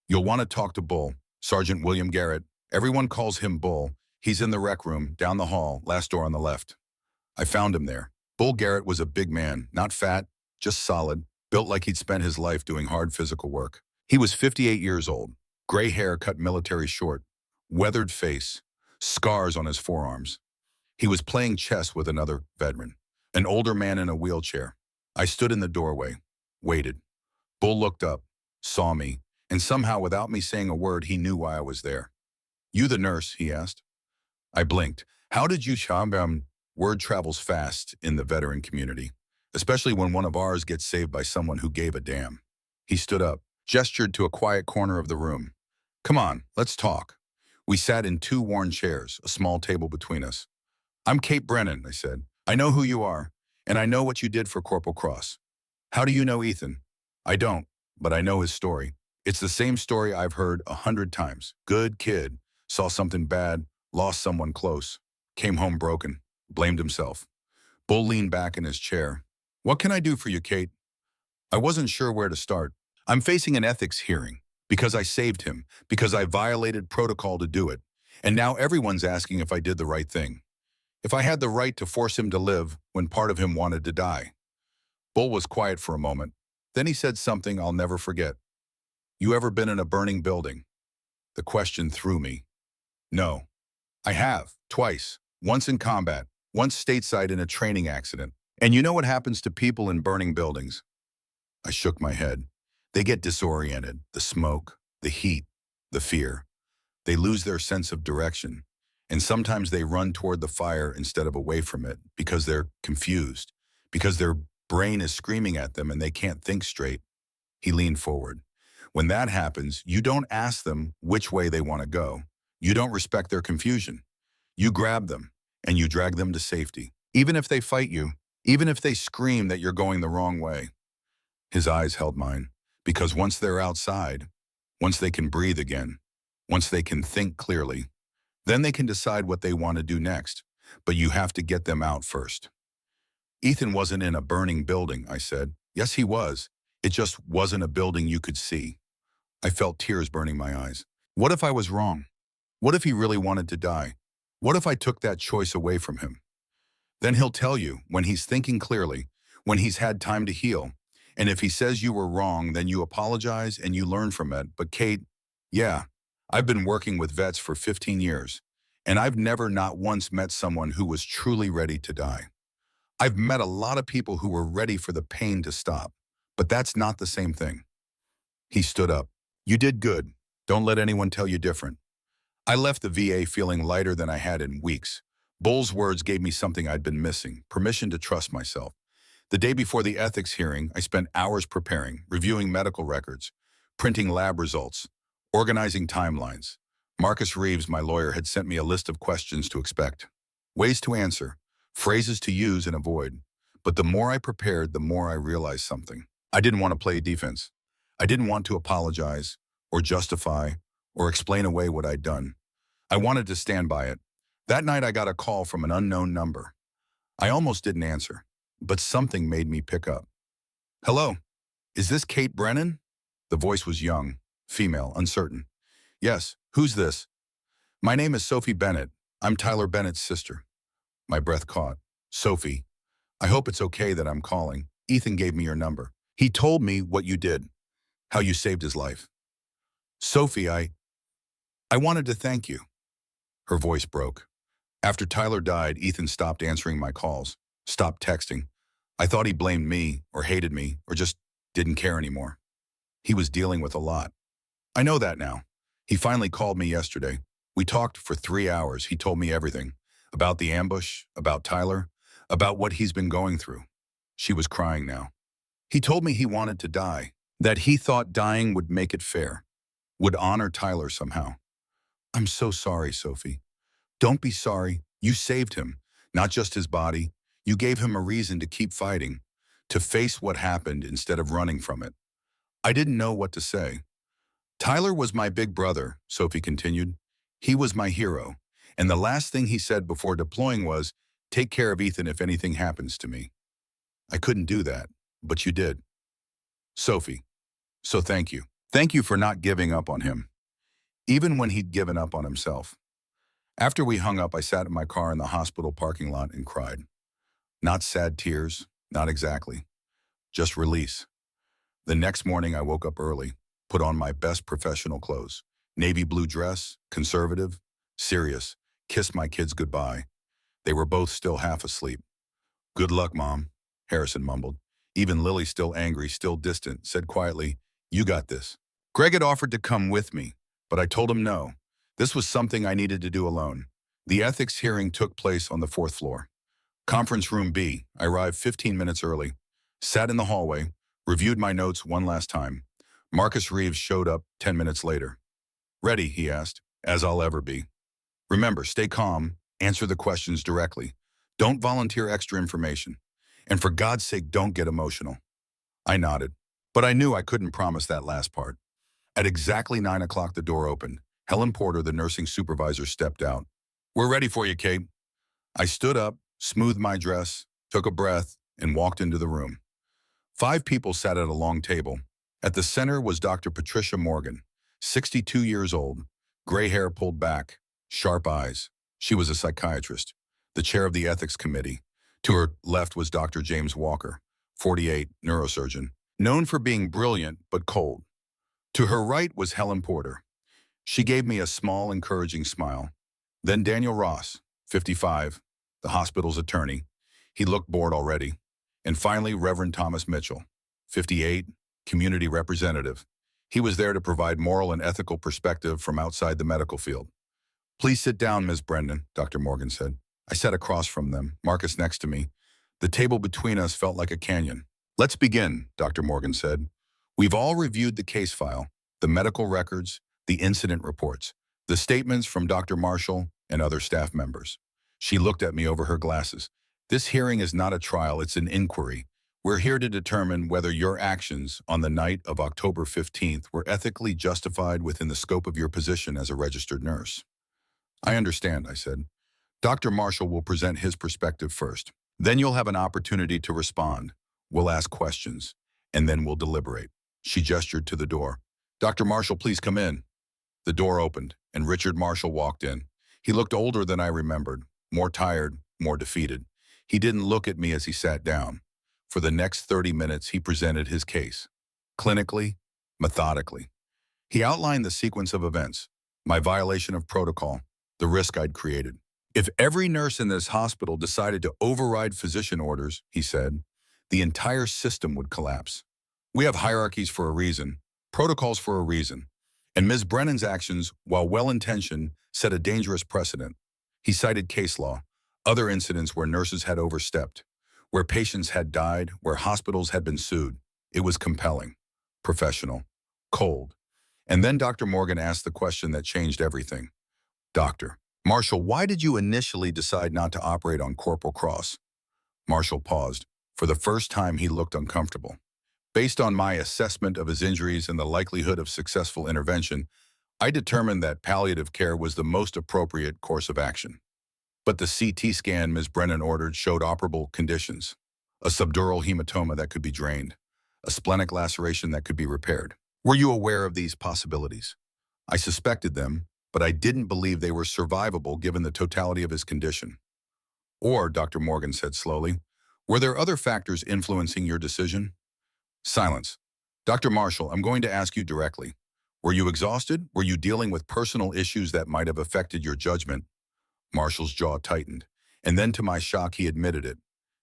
You'll want to talk to Bull, Sergeant William Garrett. Everyone calls him Bull. He's in the rec room, down the hall, last door on the left. I found him there. Bull Garrett was a big man, not fat, just solid, built like he'd spent his life doing hard physical work. He was 58 years old, gray hair cut military short, weathered face, scars on his forearms. He was playing chess with another veteran, an older man in a wheelchair. I stood in the doorway, waited. Bull looked up, saw me, and somehow without me saying a word, he knew why I was there. You the nurse, he asked. I blinked. How did you Word travels fast in the veteran community, especially when one of ours gets saved by someone who gave a damn. He stood up, gestured to a quiet corner of the room. Come on, let's talk. We sat in two worn chairs, a small table between us. I'm Kate Brennan, I said. I know who you are, and I know what you did for Corporal Cross. How do you know Ethan? I don't, but I know his story. It's the same story I've heard 100 times. Good kid, saw something bad, lost someone close, came home broken, blamed himself. Bull leaned back in his chair. What can I do for you, Kate? I wasn't sure where to start. I'm facing an ethics hearing because I saved him, because I violated protocol to do it, and now everyone's asking if I did the right thing. If I had the right to force him to live when part of him wanted to die. Bull was quiet for a moment. Then he said something I'll never forget. You ever been in a burning building? The question threw me. No. I have, twice. Once in combat, once stateside in a training accident. And you know what happens to people in burning buildings? I shook my head. They get disoriented. The smoke, the heat, the fear. They lose their sense of direction. And sometimes they run toward the fire instead of away from it because they're confused, because their brain is screaming at them and they can't think straight. He leaned forward. When that happens, you don't ask them which way they want to go. You don't respect their confusion. You grab them and you drag them to safety. Even if they fight you, even if they scream that you're going the wrong way. His eyes held mine, because once they're outside, once they can breathe again, once they can think clearly, then they can decide what they want to do next. But you have to get them out first. Ethan wasn't in a burning building, I said. Yes, he was. It just wasn't a building you could see. I felt tears burning my eyes. What if I was wrong? What if he really wanted to die? What if I took that choice away from him? Then he'll tell you, when he's thinking clearly, when he's had time to heal. And if he says you were wrong, then you apologize and you learn from it. But Kate, yeah, I've been working with vets for 15 years, and I've never not once met someone who was truly ready to die. I've met a lot of people who were ready for the pain to stop, but that's not the same thing. He stood up. You did good. Don't let anyone tell you different. I left the VA feeling lighter than I had in weeks. Bull's words gave me something I'd been missing, permission to trust myself. The day before the ethics hearing, I spent hours preparing, reviewing medical records, printing lab results, organizing timelines. Marcus Reeves, my lawyer, had sent me a list of questions to expect, ways to answer, phrases to use and avoid. But the more I prepared, the more I realized something. I didn't want to play defense. I didn't want to apologize or justify or explain away what I'd done. I wanted to stand by it. That night I got a call from an unknown number. I almost didn't answer, but something made me pick up. Hello, is this Kate Brennan? The voice was young, female, uncertain. Yes, who's this? My name is Sophie Bennett. I'm Tyler Bennett's sister. My breath caught. Sophie, I hope it's okay that I'm calling. Ethan gave me your number. He told me what you did, how you saved his life. Sophie, I wanted to thank you. Her voice broke. After Tyler died, Ethan stopped answering my calls, stopped texting. I thought he blamed me or hated me or just didn't care anymore. He was dealing with a lot. I know that now. He finally called me yesterday. We talked for 3 hours. He told me everything. About the ambush, about Tyler, about what he's been going through. She was crying now. He told me he wanted to die, that he thought dying would make it fair, would honor Tyler somehow. I'm so sorry, Sophie. Don't be sorry. You saved him, not just his body. You gave him a reason to keep fighting, to face what happened instead of running from it. I didn't know what to say. Tyler was my big brother, Sophie continued. He was my hero. And the last thing he said before deploying was, take care of Ethan if anything happens to me. I couldn't do that, but you did. Sophie, so thank you. Thank you for not giving up on him, even when he'd given up on himself. After we hung up, I sat in my car in the hospital parking lot and cried. Not sad tears, not exactly, just release. The next morning, I woke up early, put on my best professional clothes, navy blue dress, conservative, serious, kissed my kids goodbye. They were both still half asleep. Good luck, Mom, Harrison mumbled. Even Lily, still angry, still distant, said quietly, you got this. Greg had offered to come with me, but I told him no. This was something I needed to do alone. The ethics hearing took place on the 4th floor. Conference room B. I arrived 15 minutes early, sat in the hallway, reviewed my notes one last time. Marcus Reeves showed up 10 minutes later. Ready, he asked, as I'll ever be. Remember, stay calm, answer the questions directly. Don't volunteer extra information. And for God's sake, don't get emotional. I nodded, but I knew I couldn't promise that last part. At exactly 9 o'clock, the door opened. Helen Porter, the nursing supervisor, stepped out. We're ready for you, Kate. I stood up, smoothed my dress, took a breath, and walked into the room. 5 people sat at a long table. At the center was Dr. Patricia Morgan, 62 years old, gray hair pulled back, sharp eyes. She was a psychiatrist, the chair of the ethics committee. To her left was Dr. James Walker, 48, neurosurgeon, known for being brilliant but cold. To her right was Helen Porter. She gave me a small, encouraging smile. Then Daniel Ross, 55, the hospital's attorney. He looked bored already. And finally, Reverend Thomas Mitchell, 58, community representative. He was there to provide moral and ethical perspective from outside the medical field. Please sit down, Ms. Brendan, Dr. Morgan said. I sat across from them, Marcus next to me. The table between us felt like a canyon. Let's begin, Dr. Morgan said. We've all reviewed the case file, the medical records, the incident reports, the statements from Dr. Marshall and other staff members. She looked at me over her glasses. This hearing is not a trial, it's an inquiry. We're here to determine whether your actions on the night of October 15th were ethically justified within the scope of your position as a registered nurse. I understand, I said. Dr. Marshall will present his perspective first. Then you'll have an opportunity to respond. We'll ask questions, and then we'll deliberate. She gestured to the door. Dr. Marshall, please come in. The door opened, and Richard Marshall walked in. He looked older than I remembered, more tired, more defeated. He didn't look at me as he sat down. For the next 30 minutes, he presented his case. Clinically, methodically. He outlined the sequence of events, my violation of protocol, the risk I'd created. If every nurse in this hospital decided to override physician orders, he said, the entire system would collapse. We have hierarchies for a reason, protocols for a reason. And Ms. Brennan's actions, while well-intentioned, set a dangerous precedent. He cited case law, other incidents where nurses had overstepped, where patients had died, where hospitals had been sued. It was compelling, professional, cold. And then Dr. Morgan asked the question that changed everything. Dr. Marshall, why did you initially decide not to operate on Corporal Cross? Marshall paused. For the first time, he looked uncomfortable. Based on my assessment of his injuries and the likelihood of successful intervention, I determined that palliative care was the most appropriate course of action. But the CT scan Ms. Brennan ordered showed operable conditions. A subdural hematoma that could be drained, a splenic laceration that could be repaired. Were you aware of these possibilities? I suspected them, but I didn't believe they were survivable given the totality of his condition. Or, Dr. Morgan said slowly, were there other factors influencing your decision? Silence. Dr. Marshall, I'm going to ask you directly. Were you exhausted? Were you dealing with personal issues that might have affected your judgment? Marshall's jaw tightened, and then to my shock, he admitted it.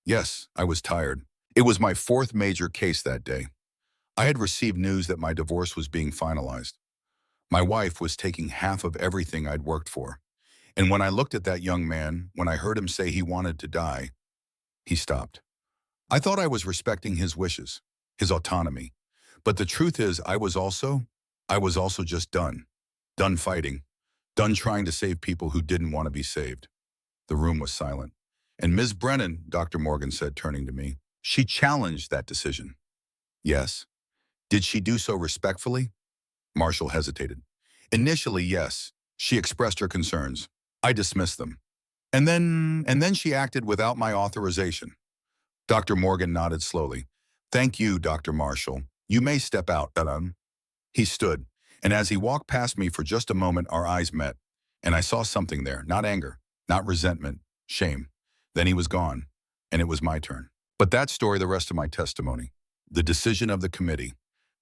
Yes, I was tired. It was my 4th major case that day. I had received news that my divorce was being finalized. My wife was taking half of everything I'd worked for, And when I looked at that young man, when I heard him say he wanted to die, he stopped. I thought I was respecting his wishes, his autonomy. But the truth is, I was also just done. Done fighting. Done trying to save people who didn't want to be saved. The room was silent. And Ms. Brennan, Dr. Morgan said, turning to me, she challenged that decision. Yes. Did she do so respectfully? Marshall hesitated. Initially, yes. She expressed her concerns. I dismissed them. And then she acted without my authorization. Dr. Morgan nodded slowly. Thank you, Dr. Marshall. You may step out. He stood, and as he walked past me for just a moment, our eyes met, and I saw something there, not anger, not resentment, shame. Then he was gone, and it was my turn. But that story, the rest of my testimony, the decision of the committee,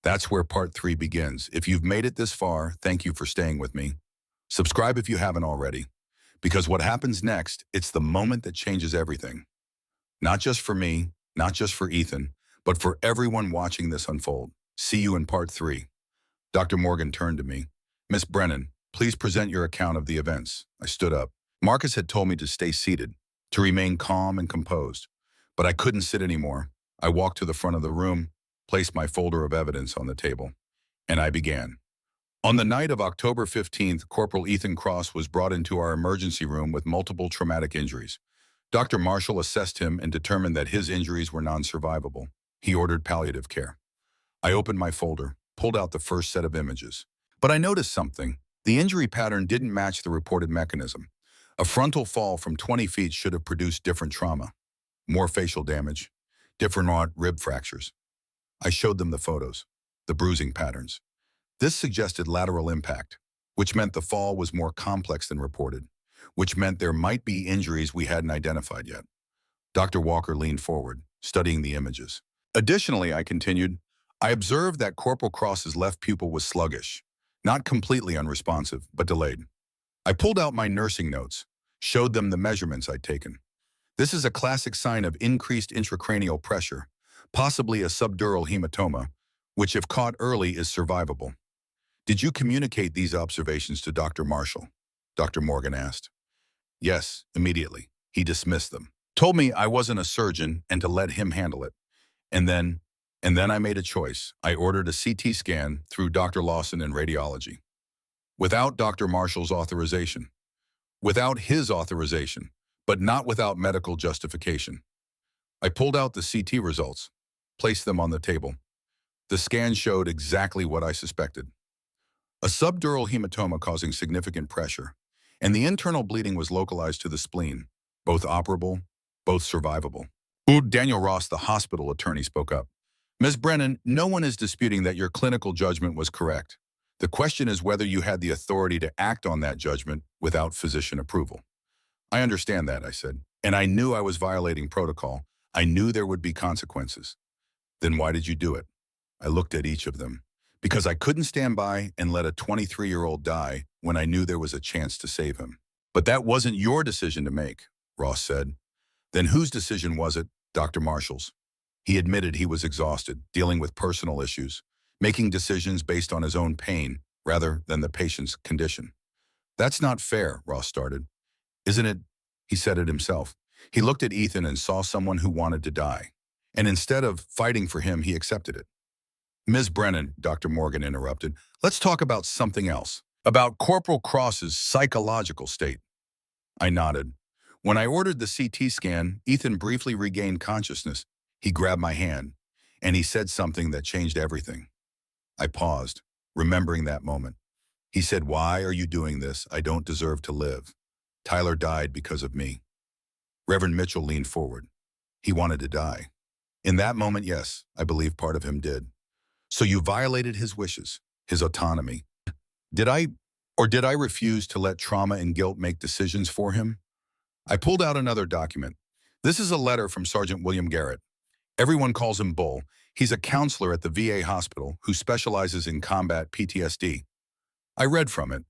that's where part 3 begins. If you've made it this far, thank you for staying with me. Subscribe if you haven't already, because what happens next, it's the moment that changes everything. Not just for me, not just for Ethan, but for everyone watching this unfold. See you in part 3. Dr. Morgan turned to me. Miss Brennan, please present your account of the events. I stood up. Marcus had told me to stay seated, to remain calm and composed. But I couldn't sit anymore. I walked to the front of the room, placed my folder of evidence on the table, and I began. On the night of October 15th, Corporal Ethan Cross was brought into our emergency room with multiple traumatic injuries. Dr. Marshall assessed him and determined that his injuries were non-survivable. He ordered palliative care. I opened my folder, pulled out the first set of images. But I noticed something. The injury pattern didn't match the reported mechanism. A frontal fall from 20 feet should have produced different trauma, more facial damage, different rib fractures. I showed them the photos, the bruising patterns. This suggested lateral impact, which meant the fall was more complex than reported, which meant there might be injuries we hadn't identified yet. Dr. Walker leaned forward, studying the images. Additionally, I continued, I observed that Corporal Cross's left pupil was sluggish, not completely unresponsive, but delayed. I pulled out my nursing notes, showed them the measurements I'd taken. This is a classic sign of increased intracranial pressure, possibly a subdural hematoma, which if caught early is survivable. Did you communicate these observations to Dr. Marshall? Dr. Morgan asked. Yes, immediately. He dismissed them. Told me I wasn't a surgeon and to let him handle it. And then I made a choice. I ordered a CT scan through Dr. Lawson in radiology. Without Dr. Marshall's authorization. Without his authorization, but not without medical justification. I pulled out the CT results, placed them on the table. The scan showed exactly what I suspected. A subdural hematoma causing significant pressure, and the internal bleeding was localized to the spleen, both operable, both survivable. Daniel Ross, the hospital attorney, spoke up. Ms. Brennan, no one is disputing that your clinical judgment was correct. The question is whether you had the authority to act on that judgment without physician approval. I understand that, I said, and I knew I was violating protocol. I knew there would be consequences. Then why did you do it? I looked at each of them. Because I couldn't stand by and let a 23-year-old die when I knew there was a chance to save him. But that wasn't your decision to make, Ross said. Then whose decision was it? Dr. Marshall's. He admitted he was exhausted, dealing with personal issues, making decisions based on his own pain rather than the patient's condition. That's not fair, Ross started. Isn't it? He said it himself. He looked at Ethan and saw someone who wanted to die. And instead of fighting for him, he accepted it. Ms. Brennan, Dr. Morgan interrupted, let's talk about something else, about Corporal Cross's psychological state. I nodded. When I ordered the CT scan, Ethan briefly regained consciousness. He grabbed my hand, and he said something that changed everything. I paused, remembering that moment. He said, "Why are you doing this? I don't deserve to live. Tyler died because of me." Reverend Mitchell leaned forward. He wanted to die. In that moment, yes, I believe part of him did. So you violated his wishes, his autonomy. Did I refuse to let trauma and guilt make decisions for him? I pulled out another document. This is a letter from Sergeant William Garrett. Everyone calls him Bull. He's a counselor at the VA hospital who specializes in combat PTSD. I read from it.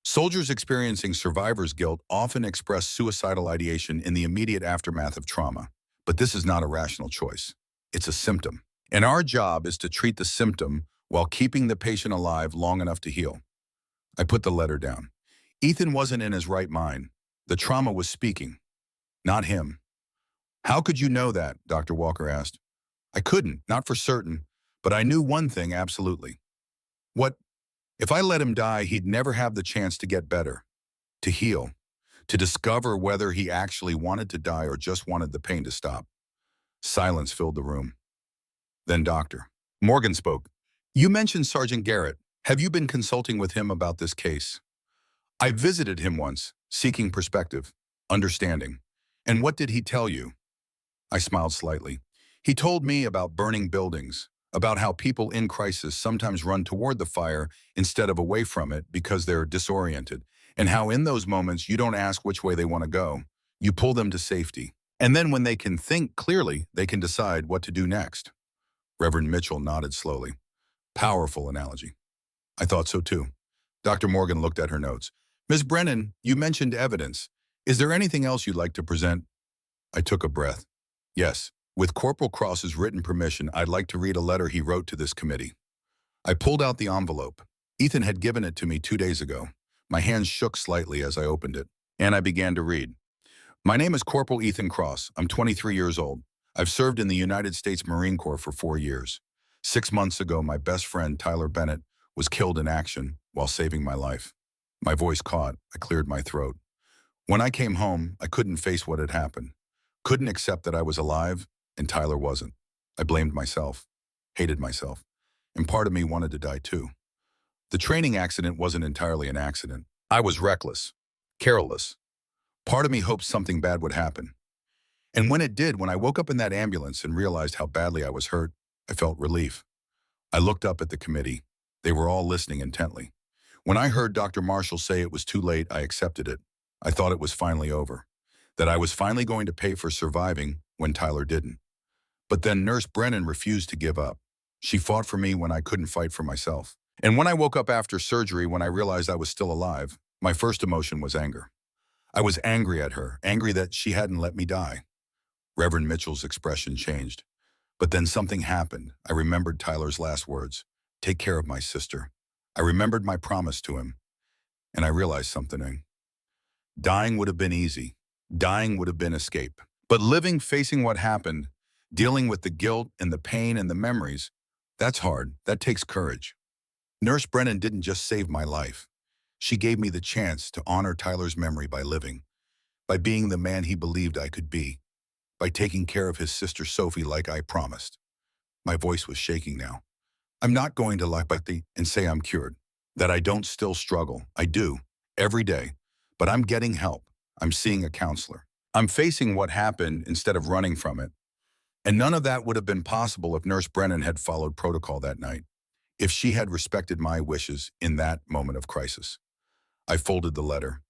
Soldiers experiencing survivor's guilt often express suicidal ideation in the immediate aftermath of trauma. But this is not a rational choice. It's a symptom. And our job is to treat the symptom while keeping the patient alive long enough to heal. I put the letter down. Ethan wasn't in his right mind. The trauma was speaking, not him. How could you know that? Dr. Walker asked. I couldn't, not for certain, but I knew one thing absolutely. What? If I let him die, he'd never have the chance to get better, to heal, to discover whether he actually wanted to die or just wanted the pain to stop. Silence filled the room. Then Dr. Morgan spoke. You mentioned Sergeant Garrett. Have you been consulting with him about this case? I visited him once, seeking perspective, understanding. And what did he tell you? I smiled slightly. He told me about burning buildings, about how people in crisis sometimes run toward the fire instead of away from it because they're disoriented, and how in those moments you don't ask which way they want to go. You pull them to safety. And then when they can think clearly, they can decide what to do next. Reverend Mitchell nodded slowly. Powerful analogy. I thought so too. Dr. Morgan looked at her notes. Ms. Brennan, you mentioned evidence. Is there anything else you'd like to present? I took a breath. Yes, with Corporal Cross's written permission, I'd like to read a letter he wrote to this committee. I pulled out the envelope. Ethan had given it to me 2 days ago. My hands shook slightly as I opened it, and I began to read. My name is Corporal Ethan Cross. I'm 23 years old. I've served in the United States Marine Corps for 4 years. 6 months ago, my best friend, Tyler Bennett, was killed in action while saving my life. My voice caught. I cleared my throat. When I came home, I couldn't face what had happened. Couldn't accept that I was alive, and Tyler wasn't. I blamed myself, hated myself, and part of me wanted to die too. The training accident wasn't entirely an accident. I was reckless, careless. Part of me hoped something bad would happen. And when it did, when I woke up in that ambulance and realized how badly I was hurt, I felt relief. I looked up at the committee. They were all listening intently. When I heard Dr. Marshall say it was too late, I accepted it. I thought it was finally over, that I was finally going to pay for surviving when Tyler didn't. But then Nurse Brennan refused to give up. She fought for me when I couldn't fight for myself. And when I woke up after surgery, when I realized I was still alive, my first emotion was anger. I was angry at her, angry that she hadn't let me die. Reverend Mitchell's expression changed. But then something happened. I remembered Tyler's last words, take care of my sister. I remembered my promise to him, and I realized something. Dying would have been easy. Dying would have been escape. But living, facing what happened, dealing with the guilt and the pain and the memories, that's hard. That takes courage. Nurse Brennan didn't just save my life. She gave me the chance to honor Tyler's memory by living, by being the man he believed I could be, by taking care of his sister Sophie like I promised. My voice was shaking now. I'm not going to lie and say I'm cured, that I don't still struggle. I do, every day. But I'm getting help. I'm seeing a counselor. I'm facing what happened instead of running from it. And none of that would have been possible if Nurse Brennan had followed protocol that night, if she had respected my wishes in that moment of crisis. I folded the letter.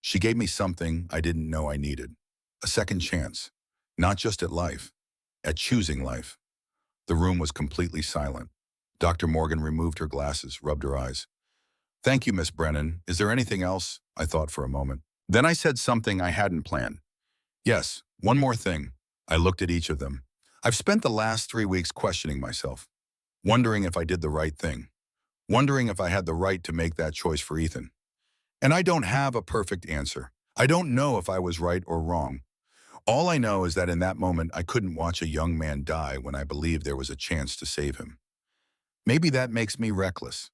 She gave me something I didn't know I needed, a second chance, not just at life, at choosing life. The room was completely silent. Dr. Morgan removed her glasses, rubbed her eyes. Thank you, Miss Brennan. Is there anything else? I thought for a moment. Then I said something I hadn't planned. Yes, one more thing. I looked at each of them. I've spent the last 3 weeks questioning myself, wondering if I did the right thing, wondering if I had the right to make that choice for Ethan. And I don't have a perfect answer. I don't know if I was right or wrong. All I know is that in that moment, I couldn't watch a young man die when I believed there was a chance to save him. Maybe that makes me reckless.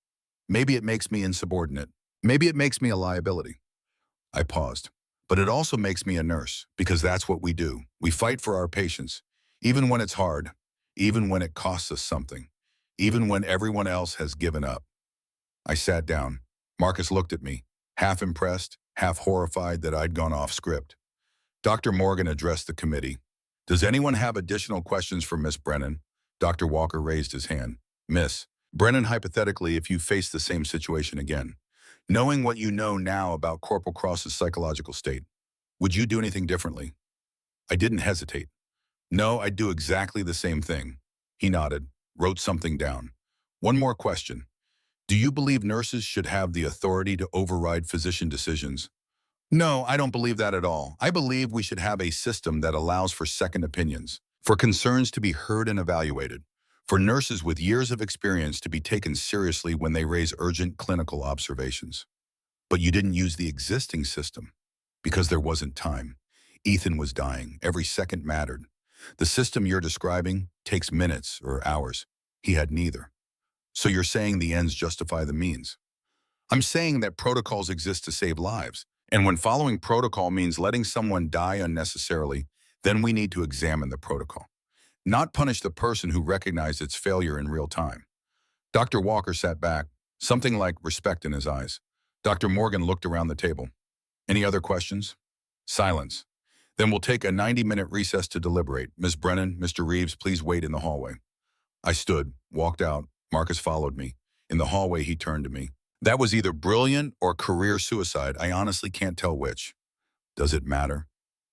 Maybe it makes me insubordinate. Maybe it makes me a liability. I paused. But it also makes me a nurse, because that's what we do. We fight for our patients, even when it's hard, even when it costs us something, even when everyone else has given up. I sat down. Marcus looked at me, half impressed, half horrified that I'd gone off script. Dr. Morgan addressed the committee. Does anyone have additional questions for Miss Brennan? Dr. Walker raised his hand. Miss Brennan, hypothetically, if you face the same situation again, knowing what you know now about Corporal Cross's psychological state, would you do anything differently? I didn't hesitate. No, I'd do exactly the same thing. He nodded, wrote something down. One more question. Do you believe nurses should have the authority to override physician decisions? No, I don't believe that at all. I believe we should have a system that allows for second opinions, for concerns to be heard and evaluated, for nurses with years of experience to be taken seriously when they raise urgent clinical observations. But you didn't use the existing system because there wasn't time. Ethan was dying. Every second mattered. The system you're describing takes minutes or hours. He had neither. So you're saying the ends justify the means. I'm saying that protocols exist to save lives. And when following protocol means letting someone die unnecessarily, then we need to examine the protocol, not punish the person who recognized its failure in real time. Dr. Walker sat back, something like respect in his eyes. Dr. Morgan looked around the table. Any other questions? Silence. Then we'll take a 90-minute recess to deliberate. Ms. Brennan, Mr. Reeves, please wait in the hallway. I stood, walked out. Marcus followed me. In the hallway, he turned to me. That was either brilliant or career suicide. I honestly can't tell which. Does it matter?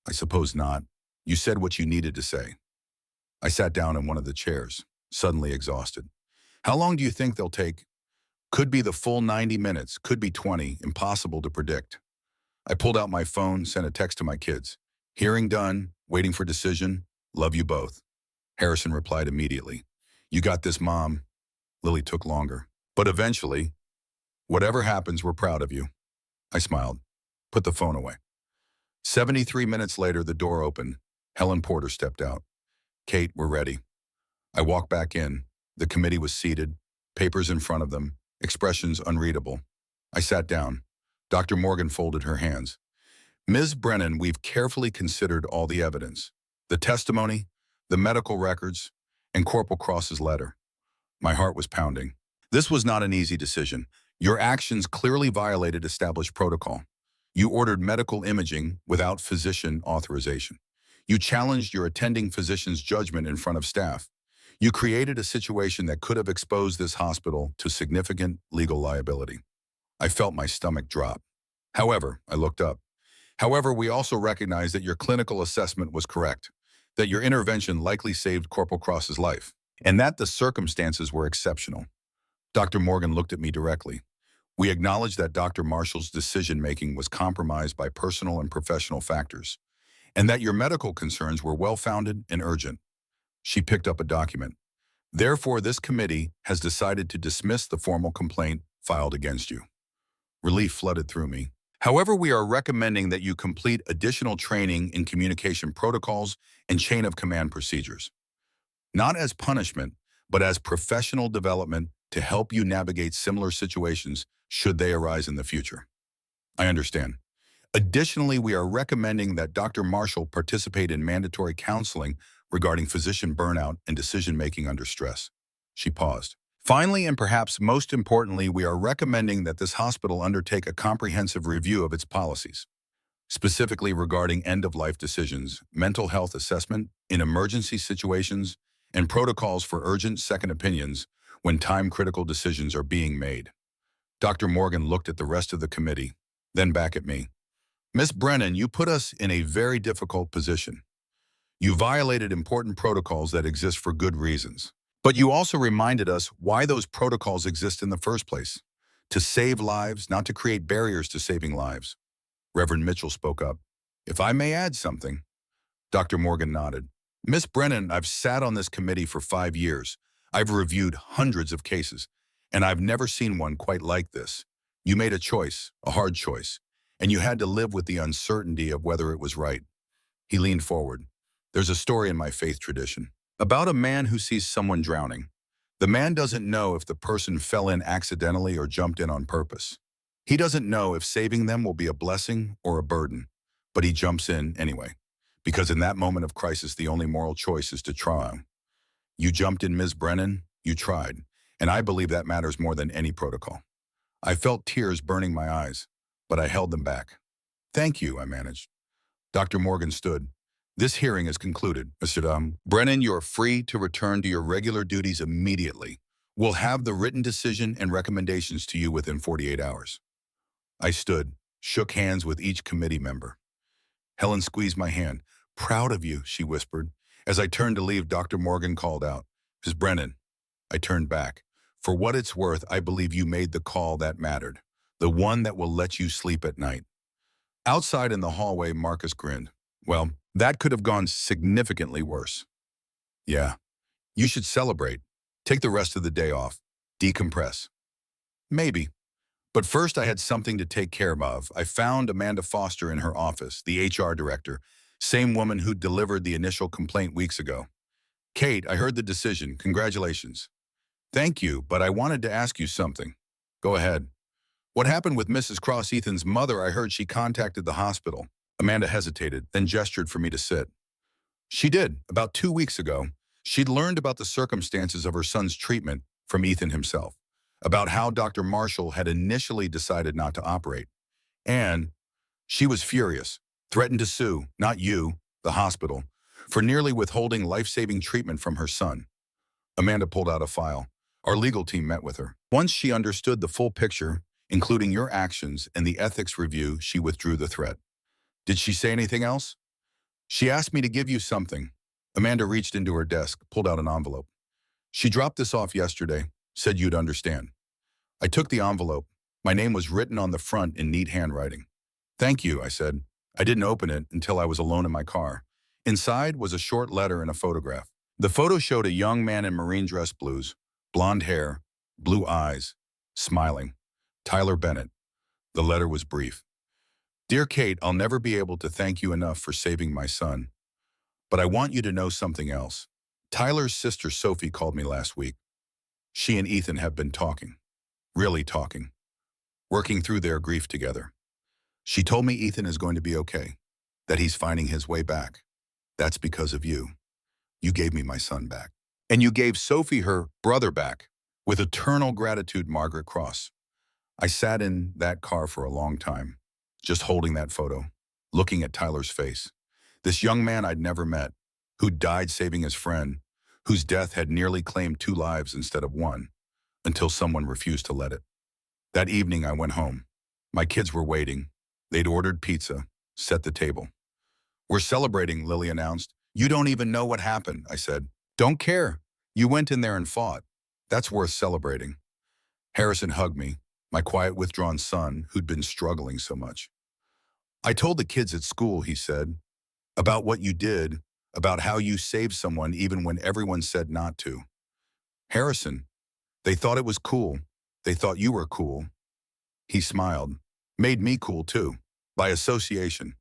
I suppose not. You said what you needed to say. I sat down in one of the chairs, suddenly exhausted. How long do you think they'll take? Could be the full 90 minutes, could be 20, impossible to predict. I pulled out my phone, sent a text to my kids. Hearing done, waiting for decision, love you both. Harrison replied immediately. You got this, Mom. Lily took longer. But eventually, whatever happens, we're proud of you. I smiled, put the phone away. 73 minutes later, the door opened. Helen Porter stepped out. Kate, we're ready. I walked back in. The committee was seated, papers in front of them, expressions unreadable. I sat down. Dr. Morgan folded her hands. Ms. Brennan, we've carefully considered all the evidence, the testimony, the medical records, and Corporal Cross's letter. My heart was pounding. This was not an easy decision. Your actions clearly violated established protocol. You ordered medical imaging without physician authorization. You challenged your attending physician's judgment in front of staff. You created a situation that could have exposed this hospital to significant legal liability. I felt my stomach drop. However, I looked up. However, we also recognize that your clinical assessment was correct, that your intervention likely saved Corporal Cross's life, and that the circumstances were exceptional. Dr. Morgan looked at me directly. We acknowledge that Dr. Marshall's decision-making was compromised by personal and professional factors, and that your medical concerns were well-founded and urgent. She picked up a document. Therefore, this committee has decided to dismiss the formal complaint filed against you. Relief flooded through me. However, we are recommending that you complete additional training in communication protocols and chain of command procedures. Not as punishment, but as professional development to help you navigate similar situations should they arise in the future. I understand. Additionally, we are recommending that Dr. Marshall participate in mandatory counseling regarding physician burnout and decision-making under stress. She paused. Finally, and perhaps most importantly, we are recommending that this hospital undertake a comprehensive review of its policies, specifically regarding end-of-life decisions, mental health assessment in emergency situations, and protocols for urgent second opinions when time-critical decisions are being made. Dr. Morgan looked at the rest of the committee, then back at me. Ms. Brennan, you put us in a very difficult position. You violated important protocols that exist for good reasons. But you also reminded us why those protocols exist in the first place. To save lives, not to create barriers to saving lives. Reverend Mitchell spoke up. If I may add something. Dr. Morgan nodded. Ms. Brennan, I've sat on this committee for 5 years. I've reviewed hundreds of cases, and I've never seen one quite like this. You made a choice, a hard choice, and you had to live with the uncertainty of whether it was right. He leaned forward. There's a story in my faith tradition about a man who sees someone drowning. The man doesn't know if the person fell in accidentally or jumped in on purpose. He doesn't know if saving them will be a blessing or a burden, but he jumps in anyway, because in that moment of crisis, the only moral choice is to try. You jumped in, Ms. Brennan, you tried, and I believe that matters more than any protocol. I felt tears burning my eyes, but I held them back. Thank you, I managed. Dr. Morgan stood. This hearing is concluded, Mr. Brennan, you are free to return to your regular duties immediately. We'll have the written decision and recommendations to you within 48 hours. I stood, shook hands with each committee member. Helen squeezed my hand. Proud of you, she whispered. As I turned to leave, Dr. Morgan called out, Ms. Brennan. I turned back. For what it's worth, I believe you made the call that mattered, the one that will let you sleep at night. Outside in the hallway, Marcus grinned. Well, that could have gone significantly worse. Yeah, you should celebrate. Take the rest of the day off. Decompress. Maybe. But first, I had something to take care of. I found Amanda Foster in her office, the HR director, same woman who delivered the initial complaint weeks ago. Kate, I heard the decision. Congratulations. Thank you, but I wanted to ask you something. Go ahead. What happened with Mrs. Cross, Ethan's mother? I heard she contacted the hospital. Amanda hesitated, then gestured for me to sit. She did. About 2 weeks ago, she'd learned about the circumstances of her son's treatment from Ethan himself, about how Dr. Marshall had initially decided not to operate. And she was furious, threatened to sue, not you, the hospital, for nearly withholding life-saving treatment from her son. Amanda pulled out a file. Our legal team met with her. Once she understood the full picture, including your actions and the ethics review, she withdrew the threat. Did she say anything else? She asked me to give you something. Amanda reached into her desk, pulled out an envelope. She dropped this off yesterday, said you'd understand. I took the envelope. My name was written on the front in neat handwriting. Thank you, I said. I didn't open it until I was alone in my car. Inside was a short letter and a photograph. The photo showed a young man in marine dress blues, blonde hair, blue eyes, smiling. Tyler Bennett. The letter was brief. Dear Kate, I'll never be able to thank you enough for saving my son. But I want you to know something else. Tyler's sister Sophie called me last week. She and Ethan have been talking. Really talking. Working through their grief together. She told me Ethan is going to be okay. That he's finding his way back. That's because of you. You gave me my son back. And you gave Sophie her brother back. With eternal gratitude, Margaret Cross. I sat in that car for a long time, just holding that photo, looking at Tyler's face. This young man I'd never met, who died saving his friend, whose death had nearly claimed 2 lives instead of 1, until someone refused to let it. That evening I went home. My kids were waiting. They'd ordered pizza, set the table. We're celebrating, Lily announced. You don't even know what happened, I said. Don't care. You went in there and fought. That's worth celebrating. Harrison hugged me, my quiet, withdrawn son who'd been struggling so much. I told the kids at school, he said, about what you did, about how you saved someone even when everyone said not to. Harrison, they thought it was cool. They thought you were cool. He smiled. Made me cool too. By association.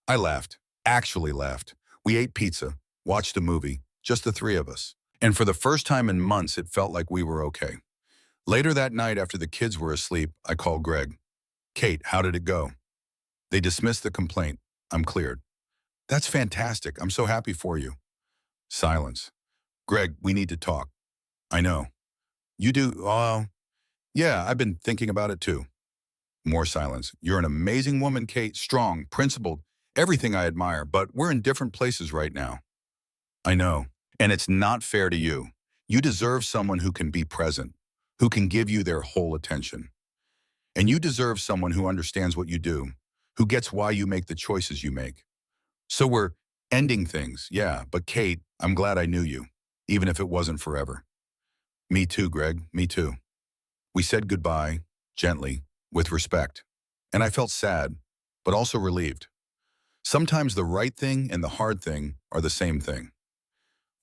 I laughed. Actually laughed. We ate pizza, watched a movie, just the 3 of us. And for the first time in months, it felt like we were okay. Later that night, after the kids were asleep, I called Greg. Kate, how did it go? They dismissed the complaint. I'm cleared. That's fantastic. I'm so happy for you. Silence. Greg, we need to talk. I know. You do? Yeah, I've been thinking about it too. More silence. You're an amazing woman, Kate. Strong, principled, everything I admire, but we're in different places right now. I know. And it's not fair to you. You deserve someone who can be present, who can give you their whole attention. And you deserve someone who understands what you do, who gets why you make the choices you make. So we're ending things, yeah, but Kate, I'm glad I knew you, even if it wasn't forever. Me too, Greg, me too. We said goodbye, gently, with respect. And I felt sad, but also relieved. Sometimes the right thing and the hard thing are the same thing.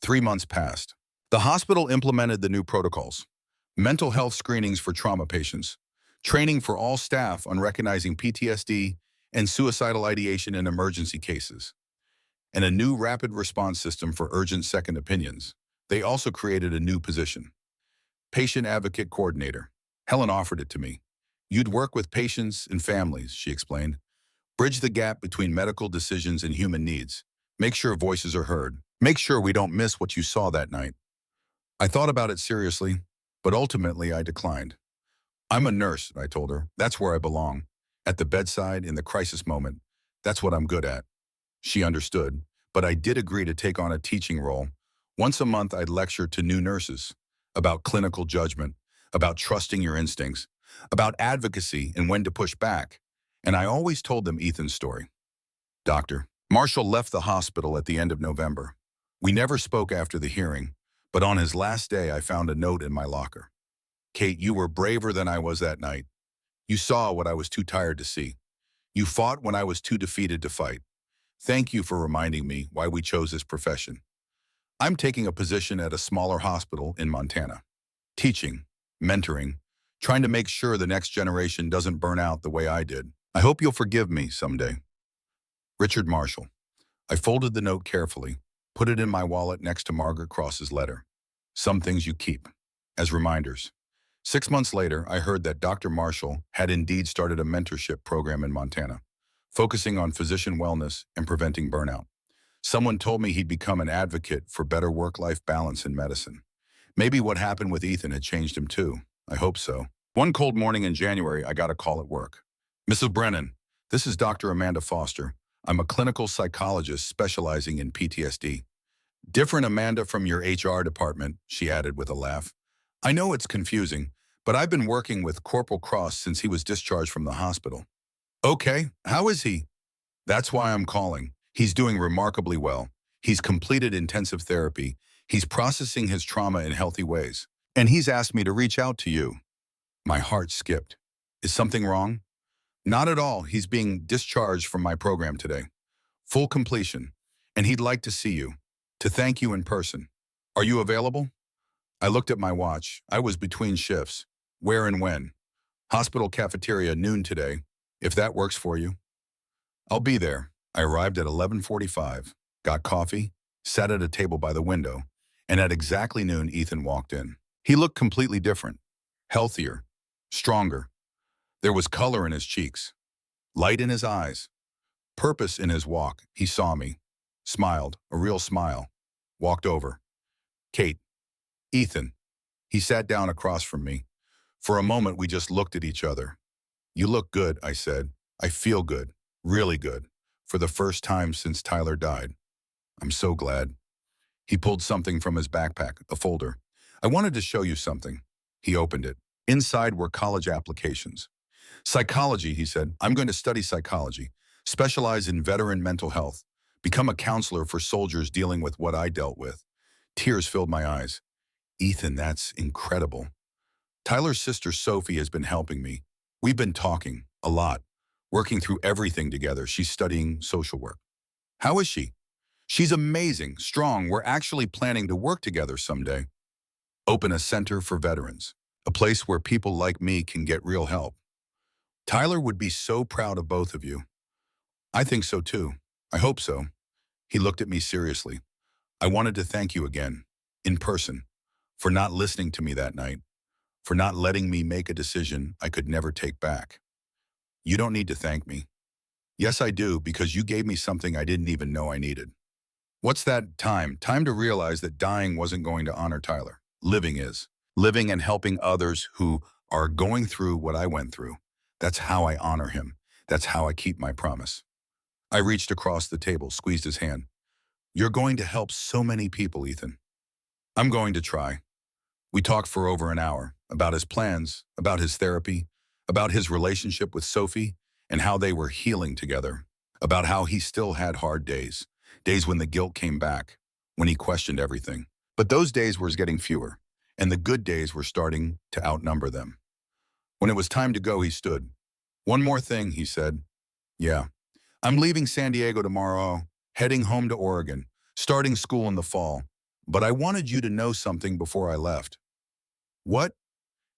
3 months passed. The hospital implemented the new protocols. Mental health screenings for trauma patients, training for all staff on recognizing PTSD and suicidal ideation in emergency cases, and a new rapid response system for urgent second opinions. They also created a new position, patient advocate coordinator. Helen offered it to me. You'd work with patients and families, she explained. Bridge the gap between medical decisions and human needs. Make sure voices are heard. Make sure we don't miss what you saw that night. I thought about it seriously, but ultimately I declined. I'm a nurse, I told her. That's where I belong. At the bedside, in the crisis moment. That's what I'm good at. She understood, but I did agree to take on a teaching role. Once a month, I'd lecture to new nurses about clinical judgment, about trusting your instincts, about advocacy and when to push back. And I always told them Ethan's story. Dr. Marshall left the hospital at the end of November. We never spoke after the hearing, but on his last day, I found a note in my locker. Kate, you were braver than I was that night. You saw what I was too tired to see. You fought when I was too defeated to fight. Thank you for reminding me why we chose this profession. I'm taking a position at a smaller hospital in Montana. Teaching, mentoring, trying to make sure the next generation doesn't burn out the way I did. I hope you'll forgive me someday. Richard Marshall. I folded the note carefully, put it in my wallet next to Margaret Cross's letter. Some things you keep, as reminders. 6 months later, I heard that Dr. Marshall had indeed started a mentorship program in Montana, focusing on physician wellness and preventing burnout. Someone told me he'd become an advocate for better work-life balance in medicine. Maybe what happened with Ethan had changed him too. I hope so. One cold morning in January, I got a call at work. Mrs. Brennan, this is Dr. Amanda Foster. I'm a clinical psychologist specializing in PTSD. Different Amanda from your HR department, she added with a laugh. I know it's confusing, but I've been working with Corporal Cross since he was discharged from the hospital. Okay, how is he? That's why I'm calling. He's doing remarkably well. He's completed intensive therapy. He's processing his trauma in healthy ways. And he's asked me to reach out to you. My heart skipped. Is something wrong? Not at all. He's being discharged from my program today. Full completion. And he'd like to see you, to thank you in person. Are you available? I looked at my watch. I was between shifts. Where and when? Hospital cafeteria, noon today, if that works for you. I'll be there. I arrived at 11:45, got coffee, sat at a table by the window, and at exactly noon, Ethan walked in. He looked completely different, healthier, stronger. There was color in his cheeks, light in his eyes, purpose in his walk. He saw me, smiled, a real smile, walked over. Kate, Ethan. He sat down across from me. For a moment, we just looked at each other. You look good, I said. I feel good, really good, for the first time since Tyler died. I'm so glad. He pulled something from his backpack, a folder. I wanted to show you something. He opened it. Inside were college applications. Psychology, he said. I'm going to study psychology, specialize in veteran mental health, become a counselor for soldiers dealing with what I dealt with. Tears filled my eyes. Ethan, that's incredible. Tyler's sister Sophie has been helping me. We've been talking a lot, working through everything together. She's studying social work. How is she? She's amazing, strong. We're actually planning to work together someday. Open a center for veterans, a place where people like me can get real help. Tyler would be so proud of both of you. I think so too. I hope so. He looked at me seriously. I wanted to thank you again, in person, for not listening to me that night, for not letting me make a decision I could never take back. You don't need to thank me. Yes, I do, because you gave me something I didn't even know I needed. What's that time? Time to realize that dying wasn't going to honor Tyler. Living is. Living and helping others who are going through what I went through. That's how I honor him. That's how I keep my promise. I reached across the table, squeezed his hand. You're going to help so many people, Ethan. I'm going to try. We talked for over an hour about his plans, about his therapy, about his relationship with Sophie and how they were healing together, about how he still had hard days, days when the guilt came back, when he questioned everything. But those days were getting fewer, and the good days were starting to outnumber them. When it was time to go, he stood. One more thing, he said. Yeah, I'm leaving San Diego tomorrow, heading home to Oregon, starting school in the fall. But I wanted you to know something before I left. What?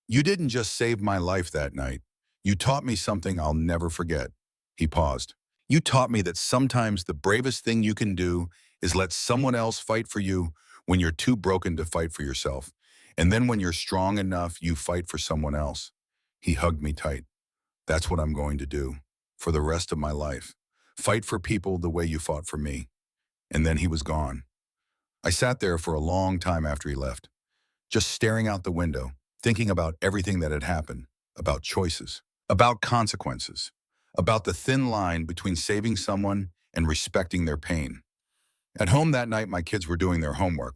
You didn't just save my life that night. You taught me something I'll never forget. He paused. You taught me that sometimes the bravest thing you can do is let someone else fight for you when you're too broken to fight for yourself. And then when you're strong enough, you fight for someone else. He hugged me tight. That's what I'm going to do for the rest of my life. Fight for people the way you fought for me. And then he was gone. I sat there for a long time after he left, just staring out the window, thinking about everything that had happened, about choices, about consequences, about the thin line between saving someone and respecting their pain. At home that night, my kids were doing their homework.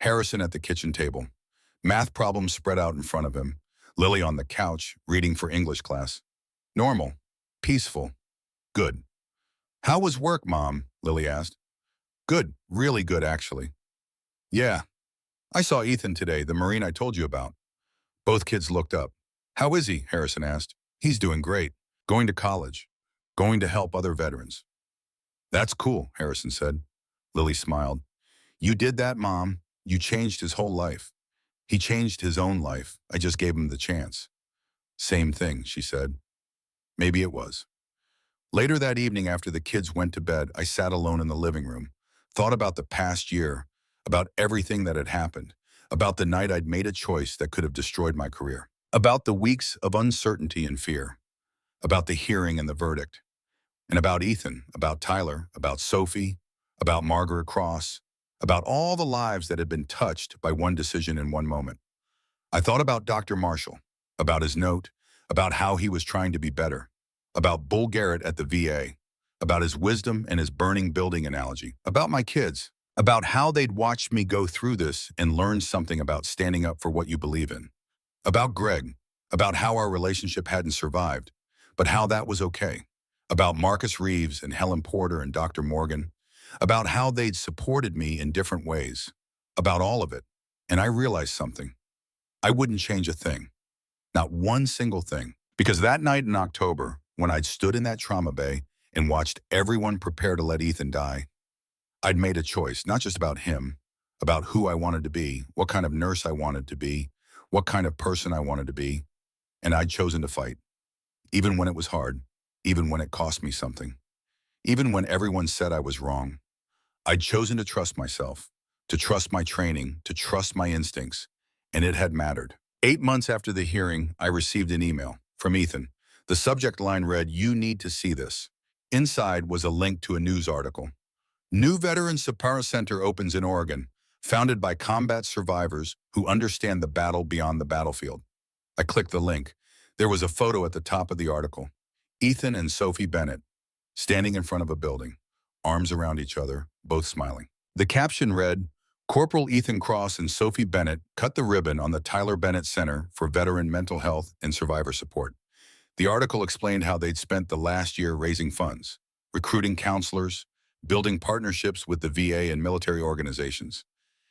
Harrison at the kitchen table, math problems spread out in front of him, Lily on the couch, reading for English class. Normal, peaceful, good. How was work, Mom? Lily asked. Good, really good, actually. Yeah, I saw Ethan today, the Marine I told you about. Both kids looked up. How is he? Harrison asked. He's doing great. Going to college. Going to help other veterans. That's cool, Harrison said. Lily smiled. You did that, Mom. You changed his whole life. He changed his own life. I just gave him the chance. Same thing, she said. Maybe it was. Later that evening, after the kids went to bed, I sat alone in the living room, thought about the past year, about everything that had happened, about the night I'd made a choice that could have destroyed my career, about the weeks of uncertainty and fear, about the hearing and the verdict, and about Ethan, about Tyler, about Sophie, about Margaret Cross, about all the lives that had been touched by one decision in one moment. I thought about Dr. Marshall, about his note, about how he was trying to be better, about Bull Garrett at the VA, about his wisdom and his burning building analogy, about my kids, about how they'd watched me go through this and learn something about standing up for what you believe in, about Greg, about how our relationship hadn't survived, but how that was okay, about Marcus Reeves and Helen Porter and Dr. Morgan, about how they'd supported me in different ways, about all of it. And I realized something. I wouldn't change a thing, not one single thing, because that night in October, when I'd stood in that trauma bay and watched everyone prepare to let Ethan die, I'd made a choice, not just about him, about who I wanted to be, what kind of nurse I wanted to be, what kind of person I wanted to be, and I'd chosen to fight, even when it was hard, even when it cost me something, even when everyone said I was wrong. I'd chosen to trust myself, to trust my training, to trust my instincts, and it had mattered. 8 months after the hearing, I received an email from Ethan. The subject line read, "You need to see this." Inside was a link to a news article. New Veteran Support Center opens in Oregon, founded by combat survivors who understand the battle beyond the battlefield. I clicked the link. There was a photo at the top of the article. Ethan and Sophie Bennett, standing in front of a building, arms around each other, both smiling. The caption read, "Corporal Ethan Cross and Sophie Bennett cut the ribbon on the Tyler Bennett Center for Veteran Mental Health and Survivor Support." The article explained how they'd spent the last year raising funds, recruiting counselors, building partnerships with the VA and military organizations,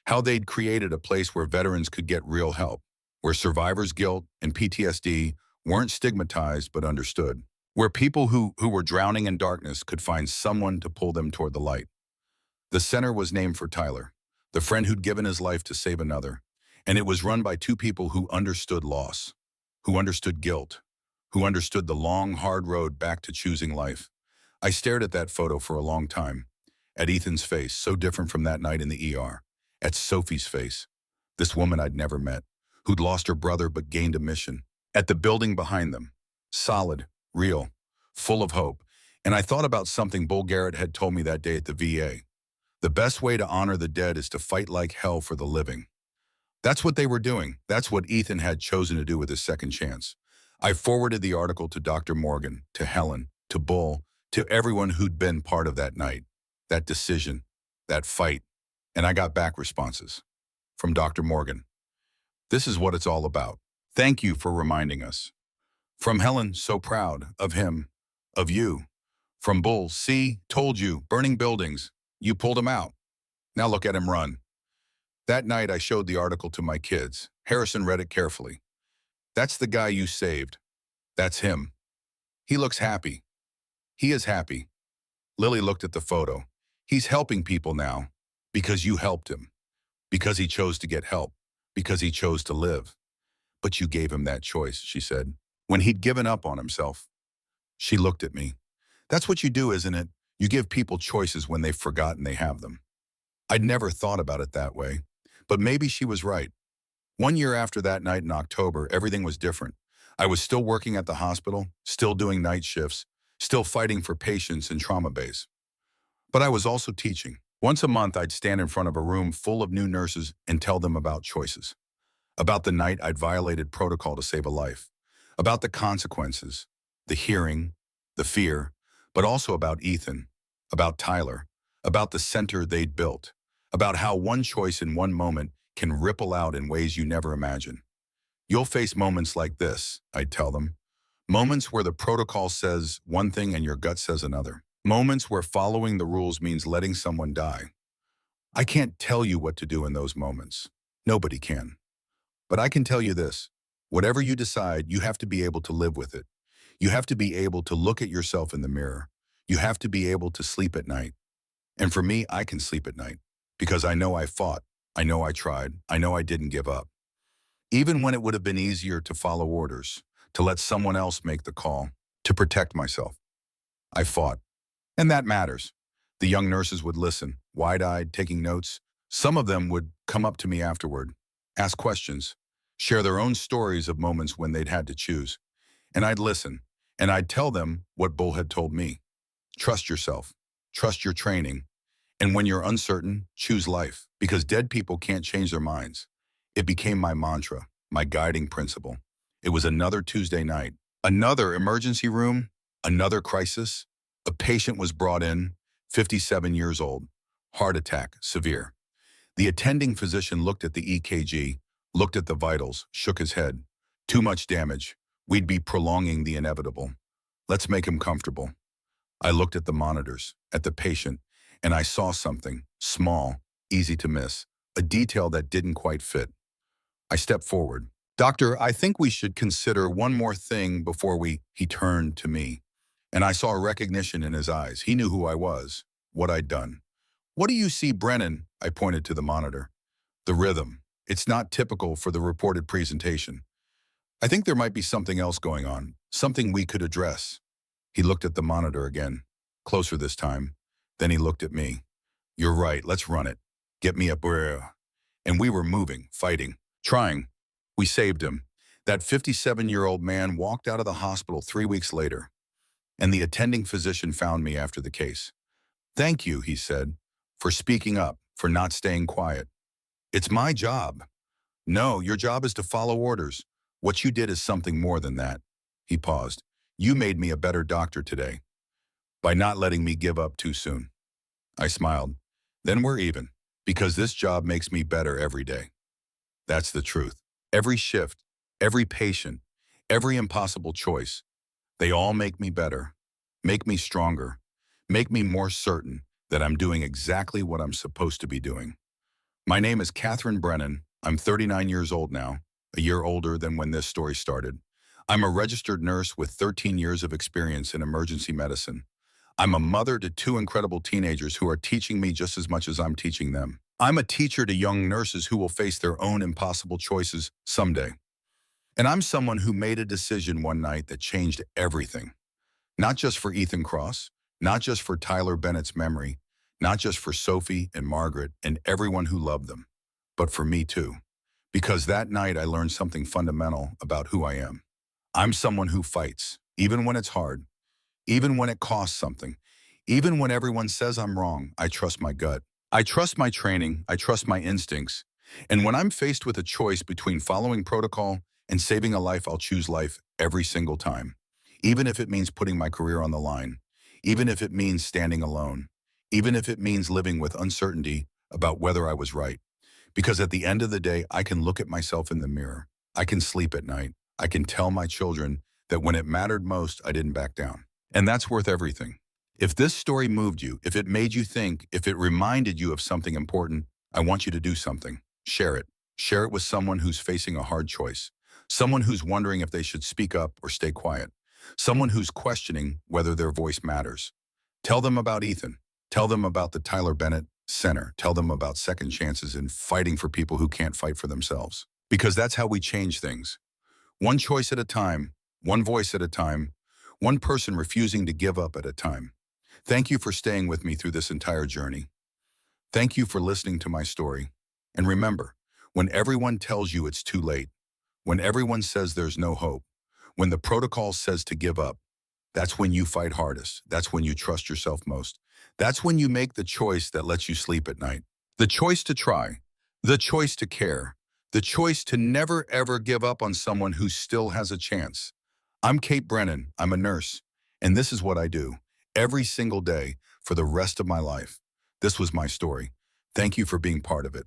how they'd created a place where veterans could get real help, where survivors' guilt and PTSD weren't stigmatized but understood, where people who were drowning in darkness could find someone to pull them toward the light. The center was named for Tyler, the friend who'd given his life to save another, and it was run by two people who understood loss, who understood guilt, who understood the long, hard road back to choosing life. I stared at that photo for a long time, at Ethan's face, so different from that night in the ER, at Sophie's face, this woman I'd never met, who'd lost her brother but gained a mission, at the building behind them, solid, real, full of hope. And I thought about something Bull Garrett had told me that day at the VA. The best way to honor the dead is to fight like hell for the living. That's what they were doing. That's what Ethan had chosen to do with his second chance. I forwarded the article to Dr. Morgan, to Helen, to Bull, to everyone who'd been part of that night, that decision, that fight, and I got back responses. From Dr. Morgan, "This is what it's all about. Thank you for reminding us." From Helen, "So proud of him, of you." From Bull, "See, told you, burning buildings. You pulled him out. Now look at him run." That night I showed the article to my kids. Harrison read it carefully. "That's the guy you saved. That's him. He looks happy. He is happy." Lily looked at the photo. "He's helping people now because you helped him, because he chose to get help, because he chose to live. But you gave him that choice," she said, "when he'd given up on himself." She looked at me. "That's what you do, isn't it? You give people choices when they've forgotten they have them." I'd never thought about it that way, but maybe she was right. 1 year after that night in October, everything was different. I was still working at the hospital, still doing night shifts, still fighting for patients in trauma bays. But I was also teaching. Once a month, I'd stand in front of a room full of new nurses and tell them about choices, about the night I'd violated protocol to save a life, about the consequences, the hearing, the fear, but also about Ethan, about Tyler, about the center they'd built, about how one choice in one moment can ripple out in ways you never imagine. "You'll face moments like this," I'd tell them. Moments where the protocol says one thing and your gut says another. Moments where following the rules means letting someone die. I can't tell you what to do in those moments. Nobody can. But I can tell you this. Whatever you decide, you have to be able to live with it. You have to be able to look at yourself in the mirror. You have to be able to sleep at night. And for me, I can sleep at night because I know I fought. I know I tried. I know I didn't give up. Even when it would have been easier to follow orders, to let someone else make the call, to protect myself. I fought. And that matters. The young nurses would listen, wide-eyed, taking notes. Some of them would come up to me afterward, ask questions, share their own stories of moments when they'd had to choose. And I'd listen, and I'd tell them what Bull had told me. Trust yourself. Trust your training. And when you're uncertain, choose life, because dead people can't change their minds. It became my mantra, my guiding principle. It was another Tuesday night, another emergency room, another crisis. A patient was brought in, 57 years old, heart attack, severe. The attending physician looked at the EKG, looked at the vitals, shook his head. Too much damage. We'd be prolonging the inevitable. Let's make him comfortable. I looked at the monitors, at the patient, and I saw something, small, easy to miss, a detail that didn't quite fit. I stepped forward. Doctor, I think we should consider one more thing before He turned to me, and I saw recognition in his eyes. He knew who I was, what I'd done. What do you see, Brennan? I pointed to the monitor. The rhythm. It's not typical for the reported presentation. I think there might be something else going on, something we could address. He looked at the monitor again, closer this time. Then he looked at me. You're right, let's run it. Get me up. And we were moving, fighting, trying. We saved him. That 57-year-old man walked out of the hospital 3 weeks later, and the attending physician found me after the case. Thank you, he said, for speaking up, for not staying quiet. It's my job. No, your job is to follow orders. What you did is something more than that. He paused. You made me a better doctor today, by not letting me give up too soon. I smiled. Then we're even, because this job makes me better every day. That's the truth. Every shift, every patient, every impossible choice, they all make me better, make me stronger, make me more certain that I'm doing exactly what I'm supposed to be doing. My name is Catherine Brennan. I'm 39 years old now, a year older than when this story started. I'm a registered nurse with 13 years of experience in emergency medicine. I'm a mother to 2 incredible teenagers who are teaching me just as much as I'm teaching them. I'm a teacher to young nurses who will face their own impossible choices someday. And I'm someone who made a decision one night that changed everything. Not just for Ethan Cross, not just for Tyler Bennett's memory, not just for Sophie and Margaret and everyone who loved them, but for me too. Because that night I learned something fundamental about who I am. I'm someone who fights, even when it's hard, even when it costs something, even when everyone says I'm wrong. I trust my gut. I trust my training. I trust my instincts. And when I'm faced with a choice between following protocol and saving a life, I'll choose life every single time. Even if it means putting my career on the line, even if it means standing alone, even if it means living with uncertainty about whether I was right. Because at the end of the day, I can look at myself in the mirror. I can sleep at night. I can tell my children that when it mattered most, I didn't back down. And that's worth everything. If this story moved you, if it made you think, if it reminded you of something important, I want you to do something. Share it. Share it with someone who's facing a hard choice. Someone who's wondering if they should speak up or stay quiet. Someone who's questioning whether their voice matters. Tell them about Ethan. Tell them about the Tyler Bennett Center. Tell them about second chances and fighting for people who can't fight for themselves. Because that's how we change things. One choice at a time, one voice at a time, one person refusing to give up at a time. Thank you for staying with me through this entire journey. Thank you for listening to my story. And remember, when everyone tells you it's too late, when everyone says there's no hope, when the protocol says to give up, that's when you fight hardest. That's when you trust yourself most. That's when you make the choice that lets you sleep at night. The choice to try, the choice to care, the choice to never ever give up on someone who still has a chance. I'm Kate Brennan. I'm a nurse, and this is what I do every single day for the rest of my life. This was my story. Thank you for being part of it.